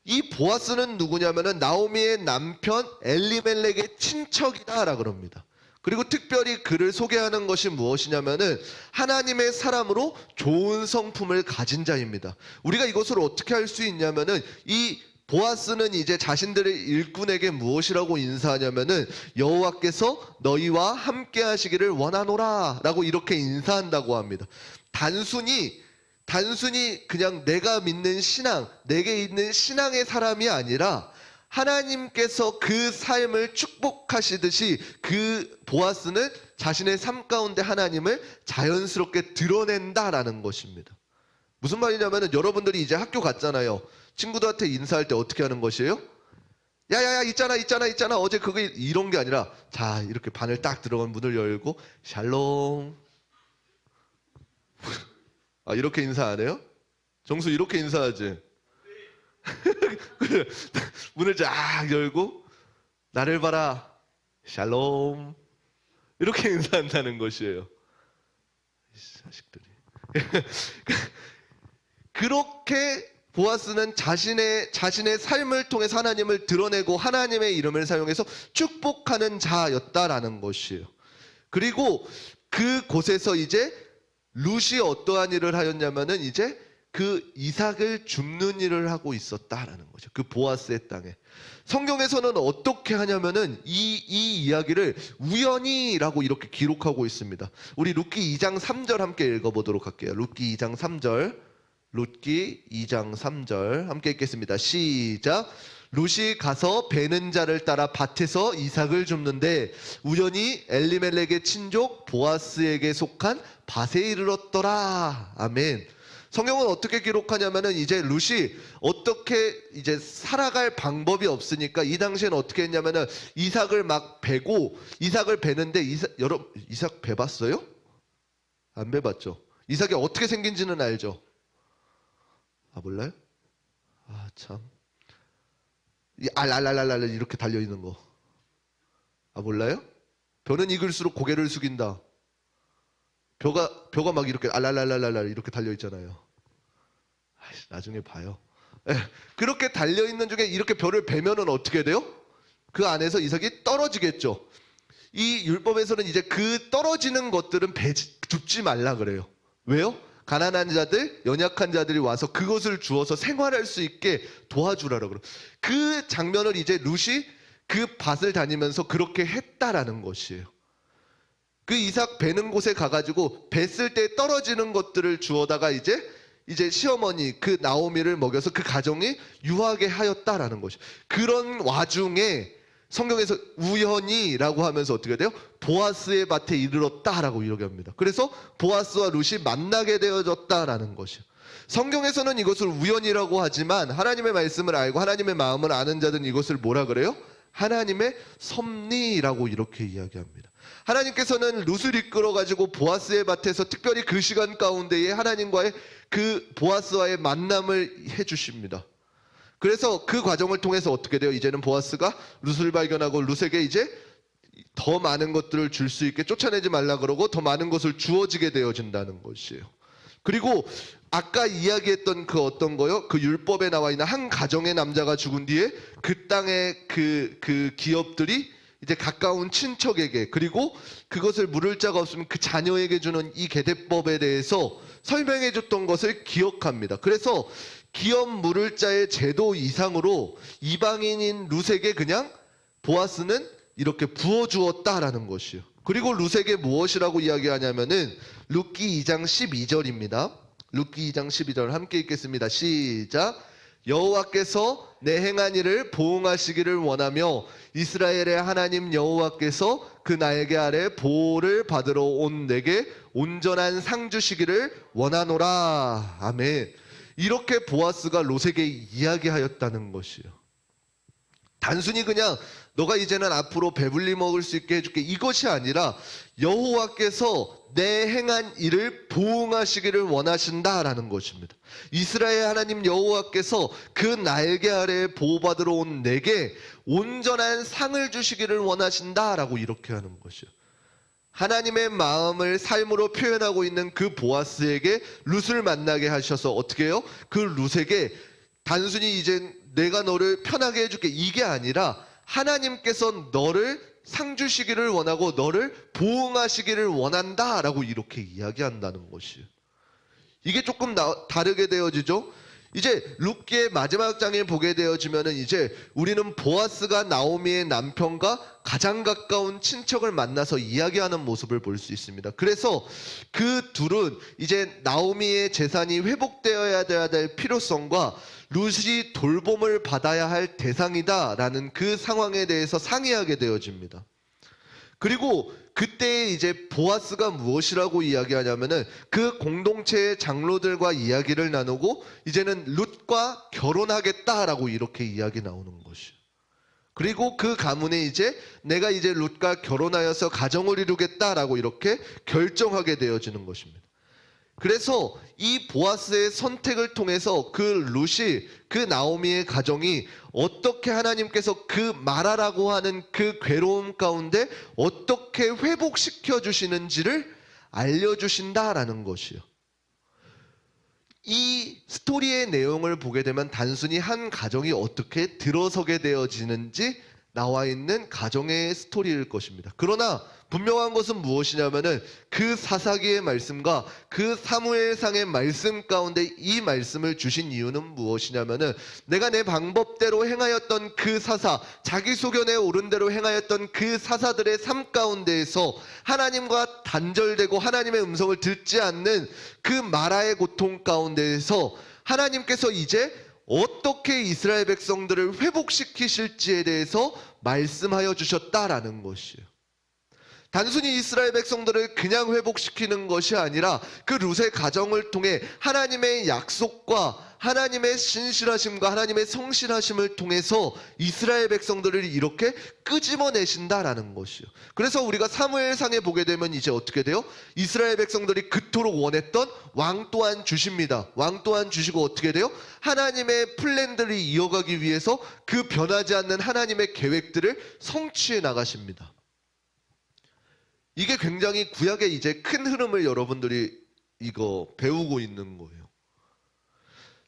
이 보아스는 누구냐면은 나오미의 남편 엘리멜렉의 친척이다라 그럽니다. 그리고 특별히 그를 소개하는 것이 무엇이냐면은 하나님의 사람으로 좋은 성품을 가진 자입니다. 우리가 이것을 어떻게 할 수 있냐면은 이 보아스는 이제 자신들의 일꾼에게 무엇이라고 인사하냐면은 여호와께서 너희와 함께 하시기를 원하노라 라고 이렇게 인사한다고 합니다. 단순히 그냥 내가 믿는 신앙, 내게 있는 신앙의 사람이 아니라 하나님께서 그 삶을 축복하시듯이 그 보아스는 자신의 삶 가운데 하나님을 자연스럽게 드러낸다라는 것입니다. 무슨 말이냐면은 여러분들이 이제 학교 갔잖아요. 친구들한테 인사할 때 어떻게 하는 것이에요? 야야야 있잖아 어제 그게 이런 게 아니라 자 이렇게 반을 딱 들어간 문을 열고 샬롬 이렇게 인사 안 해요? 정수 이렇게 인사하지? 문을 쫙 열고 나를 봐라 샬롬 이렇게 인사한다는 것이에요. 이 자식들이 그렇게 보아스는 자신의 삶을 통해서 하나님을 드러내고 하나님의 이름을 사용해서 축복하는 자였다라는 것이에요. 그리고 그곳에서 이제 룻이 어떠한 일을 하였냐면은 이제 그 이삭을 줍는 일을 하고 있었다라는 거죠. 그 보아스의 땅에. 성경에서는 어떻게 하냐면은 이 이야기를 우연히라고 이렇게 기록하고 있습니다. 우리 룻기 2장 3절 함께 읽어보도록 할게요. 룻기 2장 3절. 룻기 2장 3절 함께 읽겠습니다. 시작. 룻이 가서 베는 자를 따라 밭에서 이삭을 줍는데 우연히 엘리멜렉의 친족 보아스에게 속한 밭에 이르렀더라. 아멘. 성경은 어떻게 기록하냐면은 이제 룻이 어떻게 이제 살아갈 방법이 없으니까 이 당시에는 어떻게 했냐면은 이삭을 막 베고 이삭을 베는데 여러분 이삭 베봤어요? 안 베봤죠? 이삭이 어떻게 생긴지는 알죠? 아 몰라요? 아 참. 이 알랄랄랄랄 이렇게 달려 있는 거. 아 몰라요? 벼는 익을수록 고개를 숙인다. 벼가 막 이렇게 알랄랄랄랄 이렇게 달려 있잖아요. 나중에 봐요. 그렇게 달려 있는 중에 이렇게 벼를 베면은 어떻게 돼요? 그 안에서 이삭이 떨어지겠죠. 이 율법에서는 이제 그 떨어지는 것들은 줍지 말라 그래요. 왜요? 가난한 자들, 연약한 자들이 와서 그것을 주어서 생활할 수 있게 도와주라고 그래요. 그 장면을 이제 룻이 그 밭을 다니면서 그렇게 했다라는 것이에요. 그 이삭 베는 곳에 가가지고 뱄을 때 떨어지는 것들을 주어다가 이제 시어머니 그 나오미를 먹여서 그 가정이 유하게 하였다라는 것이에요. 그런 와중에 성경에서 우연히라고 하면서 어떻게 돼요? 보아스의 밭에 이르렀다라고 이렇게 합니다. 그래서 보아스와 룻이 만나게 되어졌다라는 것이에요. 성경에서는 이것을 우연이라고 하지만 하나님의 말씀을 알고 하나님의 마음을 아는 자들은 이것을 뭐라 그래요? 하나님의 섭리라고 이렇게 이야기합니다. 하나님께서는 룻을 이끌어가지고 보아스의 밭에서 특별히 그 시간 가운데에 하나님과의 그 보아스와의 만남을 해주십니다. 그래서 그 과정을 통해서 어떻게 돼요? 이제는 보아스가 룻을 발견하고 룻에게 이제 더 많은 것들을 줄 수 있게 쫓아내지 말라 그러고 더 많은 것을 주어지게 되어진다는 것이에요. 그리고 아까 이야기했던 그 어떤 거요? 그 율법에 나와 있는 한 가정의 남자가 죽은 뒤에 그 땅의 그 기업들이 이제 가까운 친척에게 그리고 그것을 물을 자가 없으면 그 자녀에게 주는 이 계대법에 대해서 설명해 줬던 것을 기억합니다. 그래서 기업 물을 자의 제도 이상으로 이방인인 룻에게 그냥 보아스는 이렇게 부어주었다라는 것이요. 그리고 룻에게 무엇이라고 이야기하냐면은 룻기 2장 12절입니다. 룻기 2장 12절 함께 읽겠습니다. 시작. 여호와께서 내 행한 일을 보응하시기를 원하며 이스라엘의 하나님 여호와께서 그 나에게 아래 보호를 받으러 온 내게 온전한 상 주시기를 원하노라. 아멘. 이렇게 보아스가 롯에게 이야기하였다는 것이요. 단순히 그냥 너가 이제는 앞으로 배불리 먹을 수 있게 해줄게 이것이 아니라 여호와께서 내 행한 일을 보응하시기를 원하신다라는 것입니다. 이스라엘 하나님 여호와께서 그 날개 아래에 보호받으러 온 내게 온전한 상을 주시기를 원하신다라고 이렇게 하는 것이요. 하나님의 마음을 삶으로 표현하고 있는 그 보아스에게 룻을 만나게 하셔서 어떻게 해요? 그 룻에게 단순히 이제 내가 너를 편하게 해줄게 이게 아니라 하나님께서 너를 상 주시기를 원하고 너를 보응하시기를 원한다라고 이렇게 이야기한다는 것이에요. 이게 조금 다르게 되어지죠. 이제 룻기의 마지막 장에 보게 되어지면은 이제 우리는 보아스가 나오미의 남편과 가장 가까운 친척을 만나서 이야기하는 모습을 볼 수 있습니다. 그래서 그 둘은 이제 나오미의 재산이 회복되어야 될 필요성과 룻이 돌봄을 받아야 할 대상이다라는 그 상황에 대해서 상의하게 되어집니다. 그리고 그때 이제 보아스가 무엇이라고 이야기하냐면은 그 공동체의 장로들과 이야기를 나누고 이제는 룻과 결혼하겠다라고 이렇게 이야기 나오는 것이요. 그리고 그 가문에 이제 내가 이제 룻과 결혼하여서 가정을 이루겠다라고 이렇게 결정하게 되어지는 것입니다. 그래서 이 보아스의 선택을 통해서 그 룻이 그 나오미의 가정이 어떻게 하나님께서 그 마라라고 하는 그 괴로움 가운데 어떻게 회복시켜 주시는지를 알려주신다라는 것이요. 이 스토리의 내용을 보게 되면 단순히 한 가정이 어떻게 들어서게 되어지는지 나와 있는 가정의 스토리일 것입니다. 그러나 분명한 것은 무엇이냐면은 그 사사기의 말씀과 그 사무엘상의 말씀 가운데 이 말씀을 주신 이유는 무엇이냐면은 내가 내 방법대로 행하였던 그 사사, 자기 소견에 오른 대로 행하였던 그 사사들의 삶 가운데에서 하나님과 단절되고 하나님의 음성을 듣지 않는 그 마라의 고통 가운데에서 하나님께서 이제 어떻게 이스라엘 백성들을 회복시키실지에 대해서 말씀하여 주셨다라는 것이에요. 단순히 이스라엘 백성들을 그냥 회복시키는 것이 아니라 그 룻의 가정을 통해 하나님의 약속과 하나님의 신실하심과 하나님의 성실하심을 통해서 이스라엘 백성들을 이렇게 끄집어내신다라는 것이요. 그래서 우리가 사무엘상에 보게 되면 이제 어떻게 돼요? 이스라엘 백성들이 그토록 원했던 왕 또한 주십니다. 왕 또한 주시고 어떻게 돼요? 하나님의 플랜들을 이어가기 위해서 그 변하지 않는 하나님의 계획들을 성취해 나가십니다. 이게 굉장히 구약의 이제 큰 흐름을 여러분들이 이거 배우고 있는 거예요.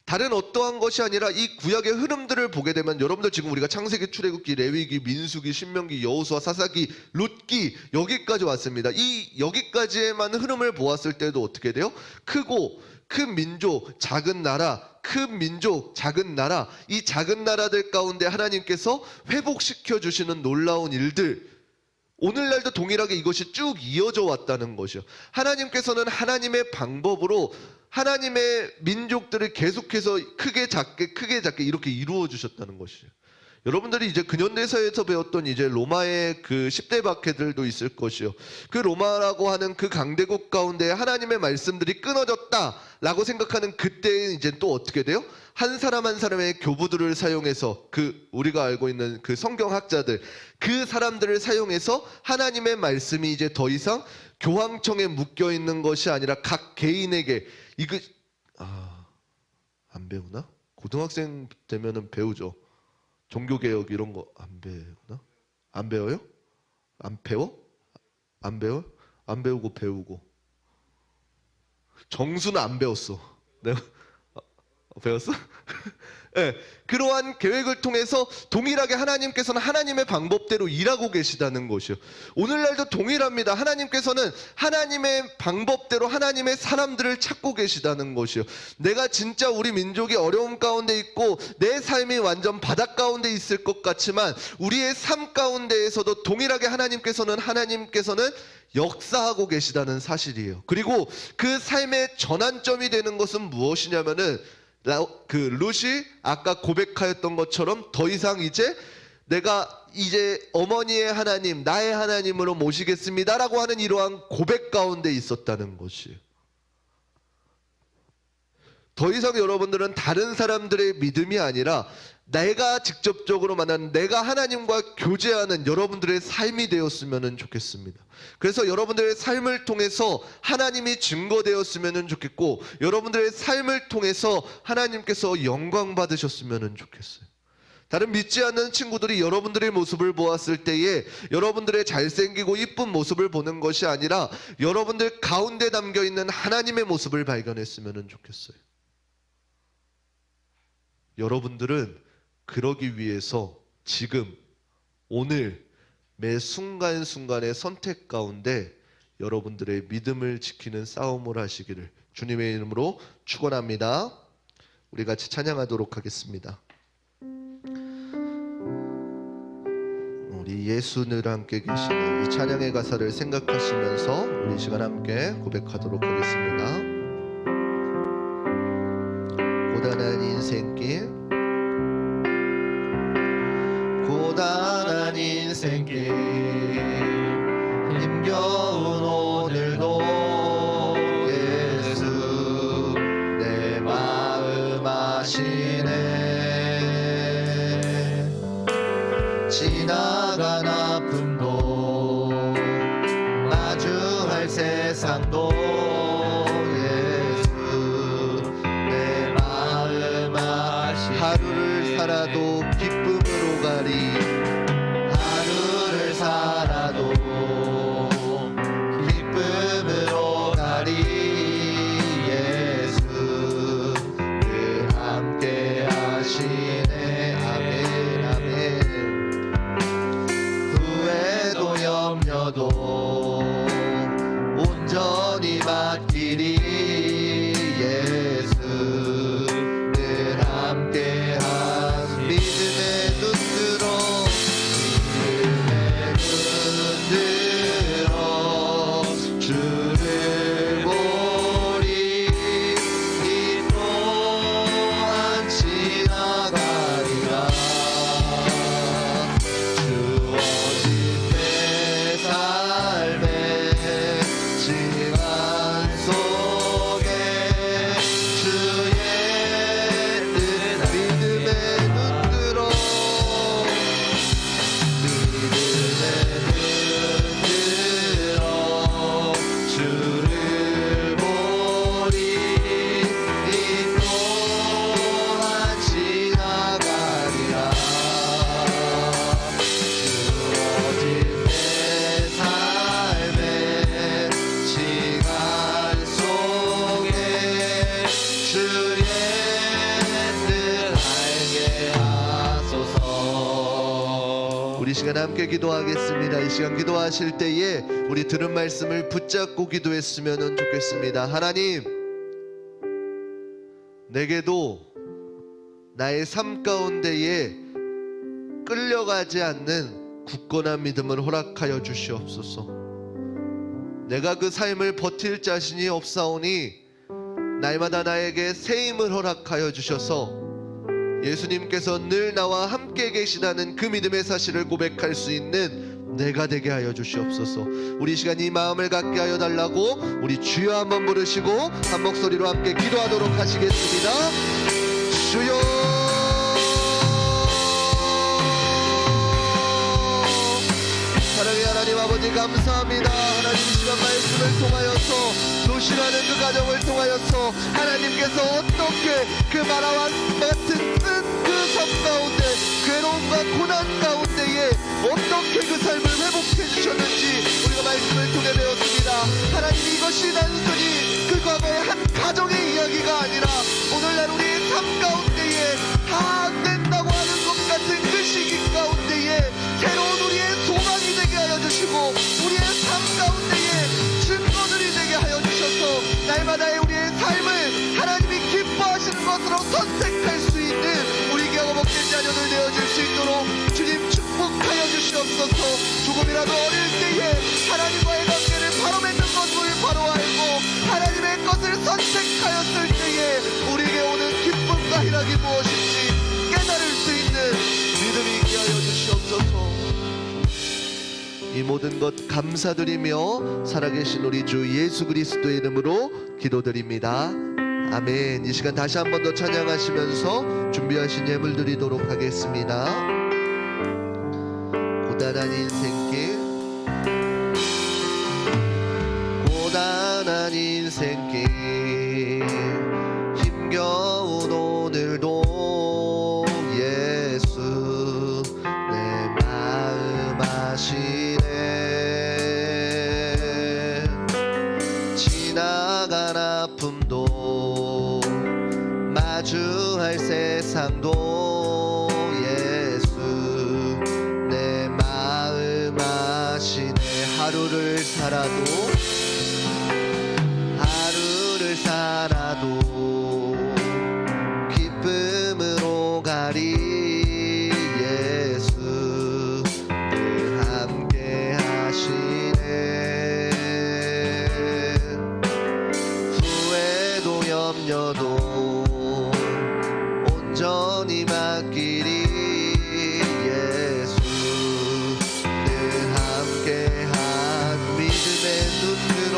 다른 어떠한 것이 아니라 이 구약의 흐름들을 보게 되면 여러분들 지금 우리가 창세기, 출애굽기, 레위기, 민수기, 신명기, 여호수아, 사사기, 룻기 여기까지 왔습니다. 이 여기까지에만 흐름을 보았을 때도 어떻게 돼요? 크고 큰 민족, 작은 나라, 큰 민족, 작은 나라, 이 작은 나라들 가운데 하나님께서 회복시켜 주시는 놀라운 일들, 오늘날도 동일하게 이것이 쭉 이어져 왔다는 것이요. 하나님께서는 하나님의 방법으로 하나님의 민족들을 계속해서 크게 작게 이렇게 이루어 주셨다는 것이에요. 여러분들이 이제 근현대사에서 배웠던 이제 로마의 그 10대 박해들도 있을 것이요. 그 로마라고 하는 그 강대국 가운데 하나님의 말씀들이 끊어졌다라고 생각하는 그때에 이제 또 어떻게 돼요? 한 사람 한 사람의 교부들을 사용해서 그 우리가 알고 있는 그 성경학자들 그 사람들을 사용해서 하나님의 말씀이 이제 더 이상 교황청에 묶여 있는 것이 아니라 각 개인에게 이거 안 배우나? 고등학생 되면은 배우죠. 종교개혁 이런 거 안 배우나? 안 배워요? 안 배워? 안 배워? 안 배우고 배우고. 정수는 안 배웠어. 내가 배웠어? 네, 그러한 계획을 통해서 동일하게 하나님께서는 하나님의 방법대로 일하고 계시다는 것이요. 오늘날도 동일합니다. 하나님께서는 하나님의 방법대로 하나님의 사람들을 찾고 계시다는 것이요. 내가 진짜 우리 민족이 어려움 가운데 있고 내 삶이 완전 바닥 가운데 있을 것 같지만 우리의 삶 가운데에서도 동일하게 하나님께서는 역사하고 계시다는 사실이에요. 그리고 그 삶의 전환점이 되는 것은 무엇이냐면은 그 룻이 아까 고백하였던 것처럼 더 이상 이제 내가 이제 어머니의 하나님, 나의 하나님으로 모시겠습니다라고 하는 이러한 고백 가운데 있었다는 것이에요. 더 이상 여러분들은 다른 사람들의 믿음이 아니라 내가 직접적으로 만난 내가 하나님과 교제하는 여러분들의 삶이 되었으면 좋겠습니다. 그래서 여러분들의 삶을 통해서 하나님이 증거되었으면 좋겠고 여러분들의 삶을 통해서 하나님께서 영광 받으셨으면 좋겠어요. 다른 믿지 않는 친구들이 여러분들의 모습을 보았을 때에 여러분들의 잘생기고 이쁜 모습을 보는 것이 아니라 여러분들 가운데 담겨있는 하나님의 모습을 발견했으면 좋겠어요. 여러분들은 그러기 위해서 지금 오늘 매 순간순간의 선택 가운데 여러분들의 믿음을 지키는 싸움을 하시기를 주님의 이름으로 축원합니다. 우리 같이 찬양하도록 하겠습니다. 우리 예수 늘 함께 계시는 이 찬양의 가사를 생각하시면서 우리 이 시간 함께 고백하도록 하겠습니다. 고단한 인생길 고단한 인생길 힘겨운 오늘도 예수 내 마음 아시네. 지나간 아픔도 마주할 세상도 예수 내 마음 아시네. 하루를 살아도 기쁨으로 가리 하루를 살아도 기쁨으로 가리 예수 늘 함께 하시네. 아멘 아멘. 우리 시간 함께 기도하겠습니다. 이 시간 기도하실 때에 우리 들은 말씀을 붙잡고 기도했으면 좋겠습니다. 하나님, 내게도 나의 삶 가운데에 끌려가지 않는 굳건한 믿음을 허락하여 주시옵소서. 내가 그 삶을 버틸 자신이 없사오니 날마다 나에게 새 힘을 허락하여 주셔서 예수님께서 늘 나와 함께 계시다는 그 믿음의 사실을 고백할 수 있는 내가 되게 하여 주시옵소서. 우리 시간 이 마음을 갖게 하여 달라고 우리 주여 한번 부르시고 한 목소리로 함께 기도하도록 하시겠습니다. 주여, 사랑의 하나님 아버지 감사합니다. 하나님 이 시간 말씀을 통하여서 도시라는 그 가정을 통하여서 하나님께서 어떻게 그 마라와 같은 그 삶 가운데 괴로움과 고난 가운데에 어떻게 그 삶을 회복해 주셨는지 우리가 말씀을 통해 배웠습니다. 하나님, 이것이 단순히 그 과거의 한 가정의 이야기가 아니라 오늘날 우리의 삶 가운데에 다 안 된다고 하는 것 같은 그 시기 가운데에 새로운 우리의 소망이 되게 하여 주시고 우리의 삶 가운데에 증거들이 되게 하여 주셔서 날마다의 우리의 삶을 하나님이 기뻐하시는 것으로 선택할 수 있는 우리 교회가 복된 자녀들 되어줄 수 있도록 주님 축복하여 주시옵소서. 조금이라도 어릴 때에 하나님과의 관계를 바로 맺는 것을 바로 알고 하나님의 것을 선택하였을 때에 우리에게 오는 기쁨과 희락이 무엇인지 깨달을 수 있는 믿음이 있게 하여 주시옵소서. 이 모든 것 감사드리며 살아계신 우리 주 예수 그리스도의 이름으로 기도드립니다. 아멘. 이 시간 다시 한 번 더 찬양하시면서 준비하신 예물 드리도록 하겠습니다. 고단한 인생길, 고단한 인생길, 힘겨운 오늘도 예수 내 마음 아시네. 지나간 아픔도 마주할 세상도 예수 내 마음 아시네. 하루를 살아도 기쁨으로 가리 예수 늘 함께 하시네. 후회도 염려도 온전히 맡기리 예수 늘 함께한 믿음의 눈으로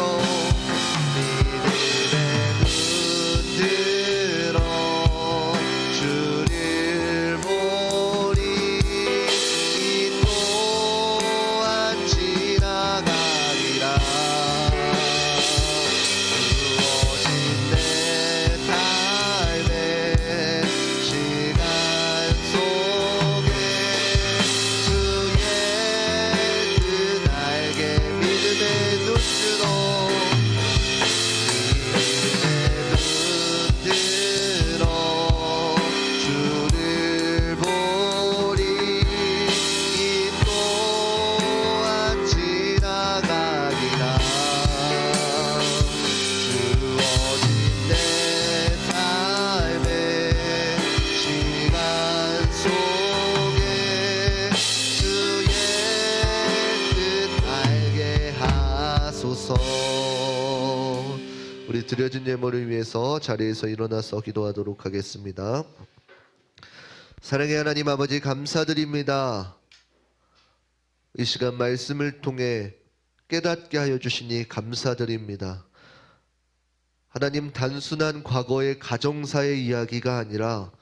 주를 보리. 이 또한 지나가리라. 주어진 내 삶의 시간 속에 주의 뜻 알게 믿음의 눈으로 주를 보리. 이 또한 지나가리라. 주어진 내 삶의 시간 속에 주의 뜻 알게 하소서. 우리 드려진 예물을 위해서 자리에서 일어나서 기도하도록 하겠습니다. 사랑의 하나님 아버지 감사드립니다. 이 시간 말씀을 통해 깨닫게 하여 주시니 감사드립니다. 하나님, 단순한 과거의 가정사의 이야기가 아니라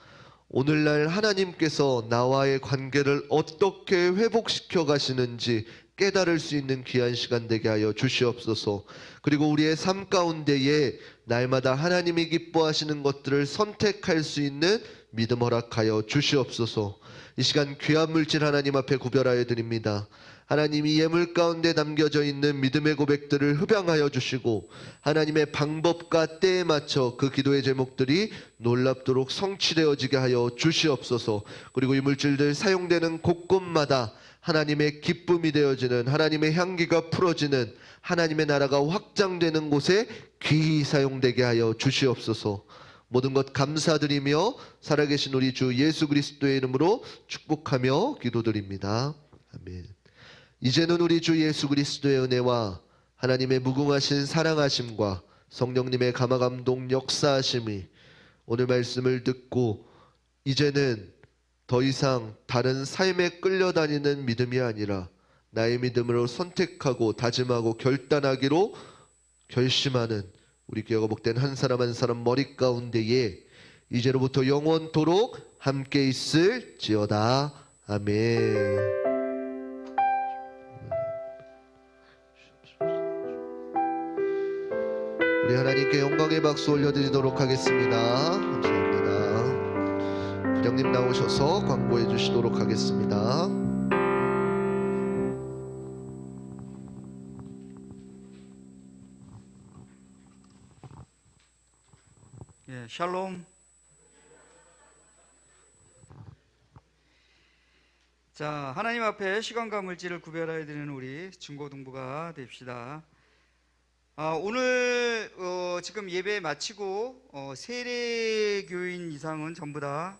오늘날 하나님께서 나와의 관계를 어떻게 회복시켜 가시는지 깨달을 수 있는 귀한 시간 되게 하여 주시옵소서. 그리고 우리의 삶 가운데에 날마다 하나님이 기뻐하시는 것들을 선택할 수 있는 믿음 허락하여 주시옵소서. 이 시간 귀한 물질 하나님 앞에 구별하여 드립니다. 하나님이 예물 가운데 남겨져 있는 믿음의 고백들을 흡양하여 주시고 하나님의 방법과 때에 맞춰 그 기도의 제목들이 놀랍도록 성취되어지게 하여 주시옵소서. 그리고 이 물질들 사용되는 곳곳마다 하나님의 기쁨이 되어지는, 하나님의 향기가 풀어지는, 하나님의 나라가 확장되는 곳에 귀히 사용되게 하여 주시옵소서. 모든 것 감사드리며 살아계신 우리 주 예수 그리스도의 이름으로 축복하며 기도드립니다. 아멘. 이제는 우리 주 예수 그리스도의 은혜와 하나님의 무궁하신 사랑하심과 성령님의 감화감동 역사하심이 오늘 말씀을 듣고 이제는 더 이상 다른 삶에 끌려다니는 믿음이 아니라 나의 믿음으로 선택하고 다짐하고 결단하기로 결심하는 우리 교회가 복된 한 사람 한 사람 머리 가운데에 이제로부터 영원토록 함께 있을지어다. 아멘. 우리 하나님께 영광의 박수 올려드리도록 하겠습니다. 감사합니다. 부장님 나오셔서 광고해 주시도록 하겠습니다. 예, 샬롬. 자, 하나님 앞에 시간과 물질을 구별하여 드리는 우리 중고등부가 됩시다. 오늘 지금 예배 마치고 세례교인 이상은 전부 다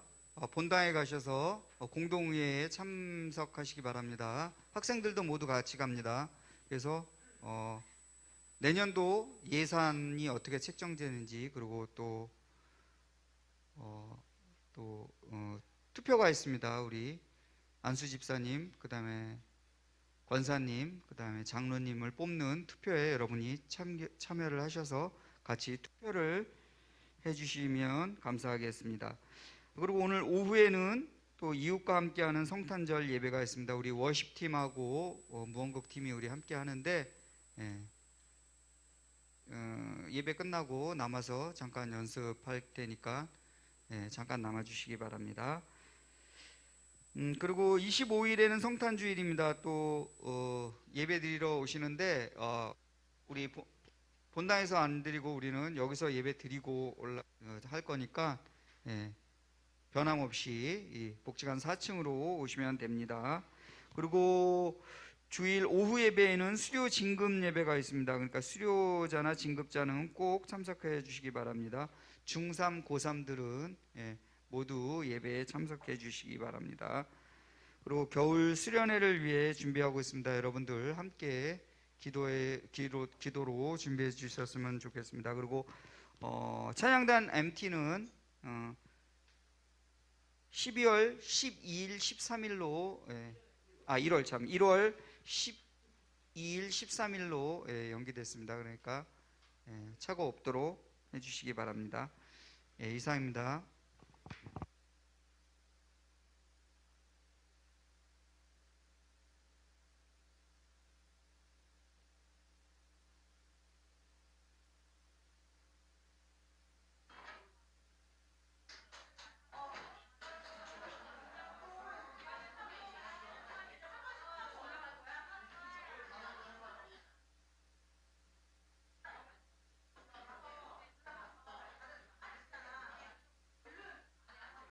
본당에 가셔서 공동회의에 참석하시기 바랍니다. 학생들도 모두 같이 갑니다. 그래서 내년도 예산이 어떻게 책정되는지, 그리고 또 투표가 있습니다. 우리 안수 집사님, 그 다음에 권사님, 그 다음에 장로님을 뽑는 투표에 여러분이 참여를 하셔서 같이 투표를 해주시면 감사하겠습니다. 그리고 오늘 오후에는 또 이웃과 함께하는 성탄절 예배가 있습니다. 우리 워십팀하고 무언극팀이 우리 함께 하는데 예배 끝나고 남아서 잠깐 연습할 테니까 잠깐 남아주시기 바랍니다. 그리고 25일에는 성탄주일입니다. 또 예배 드리러 오시는데 우리 본당에서 안 드리고 우리는 여기서 예배 드리고 할 거니까 변함없이 이 복지관 4층으로 오시면 됩니다. 그리고 주일 오후 예배에는 수료 진급 예배가 있습니다. 그러니까 수료자나 진급자는 꼭 참석해 주시기 바랍니다. 중3, 고3들은 모두 예배에 참석해 주시기 바랍니다. 그리고 겨울 수련회를 위해 준비하고 있습니다. 여러분들 함께 기도로 준비해 주셨으면 좋겠습니다. 그리고 찬양단 MT는 12월 12일, 13일로 1월 12일, 13일로 연기됐습니다. 그러니까 착오 없도록 해주시기 바랍니다. 이상입니다.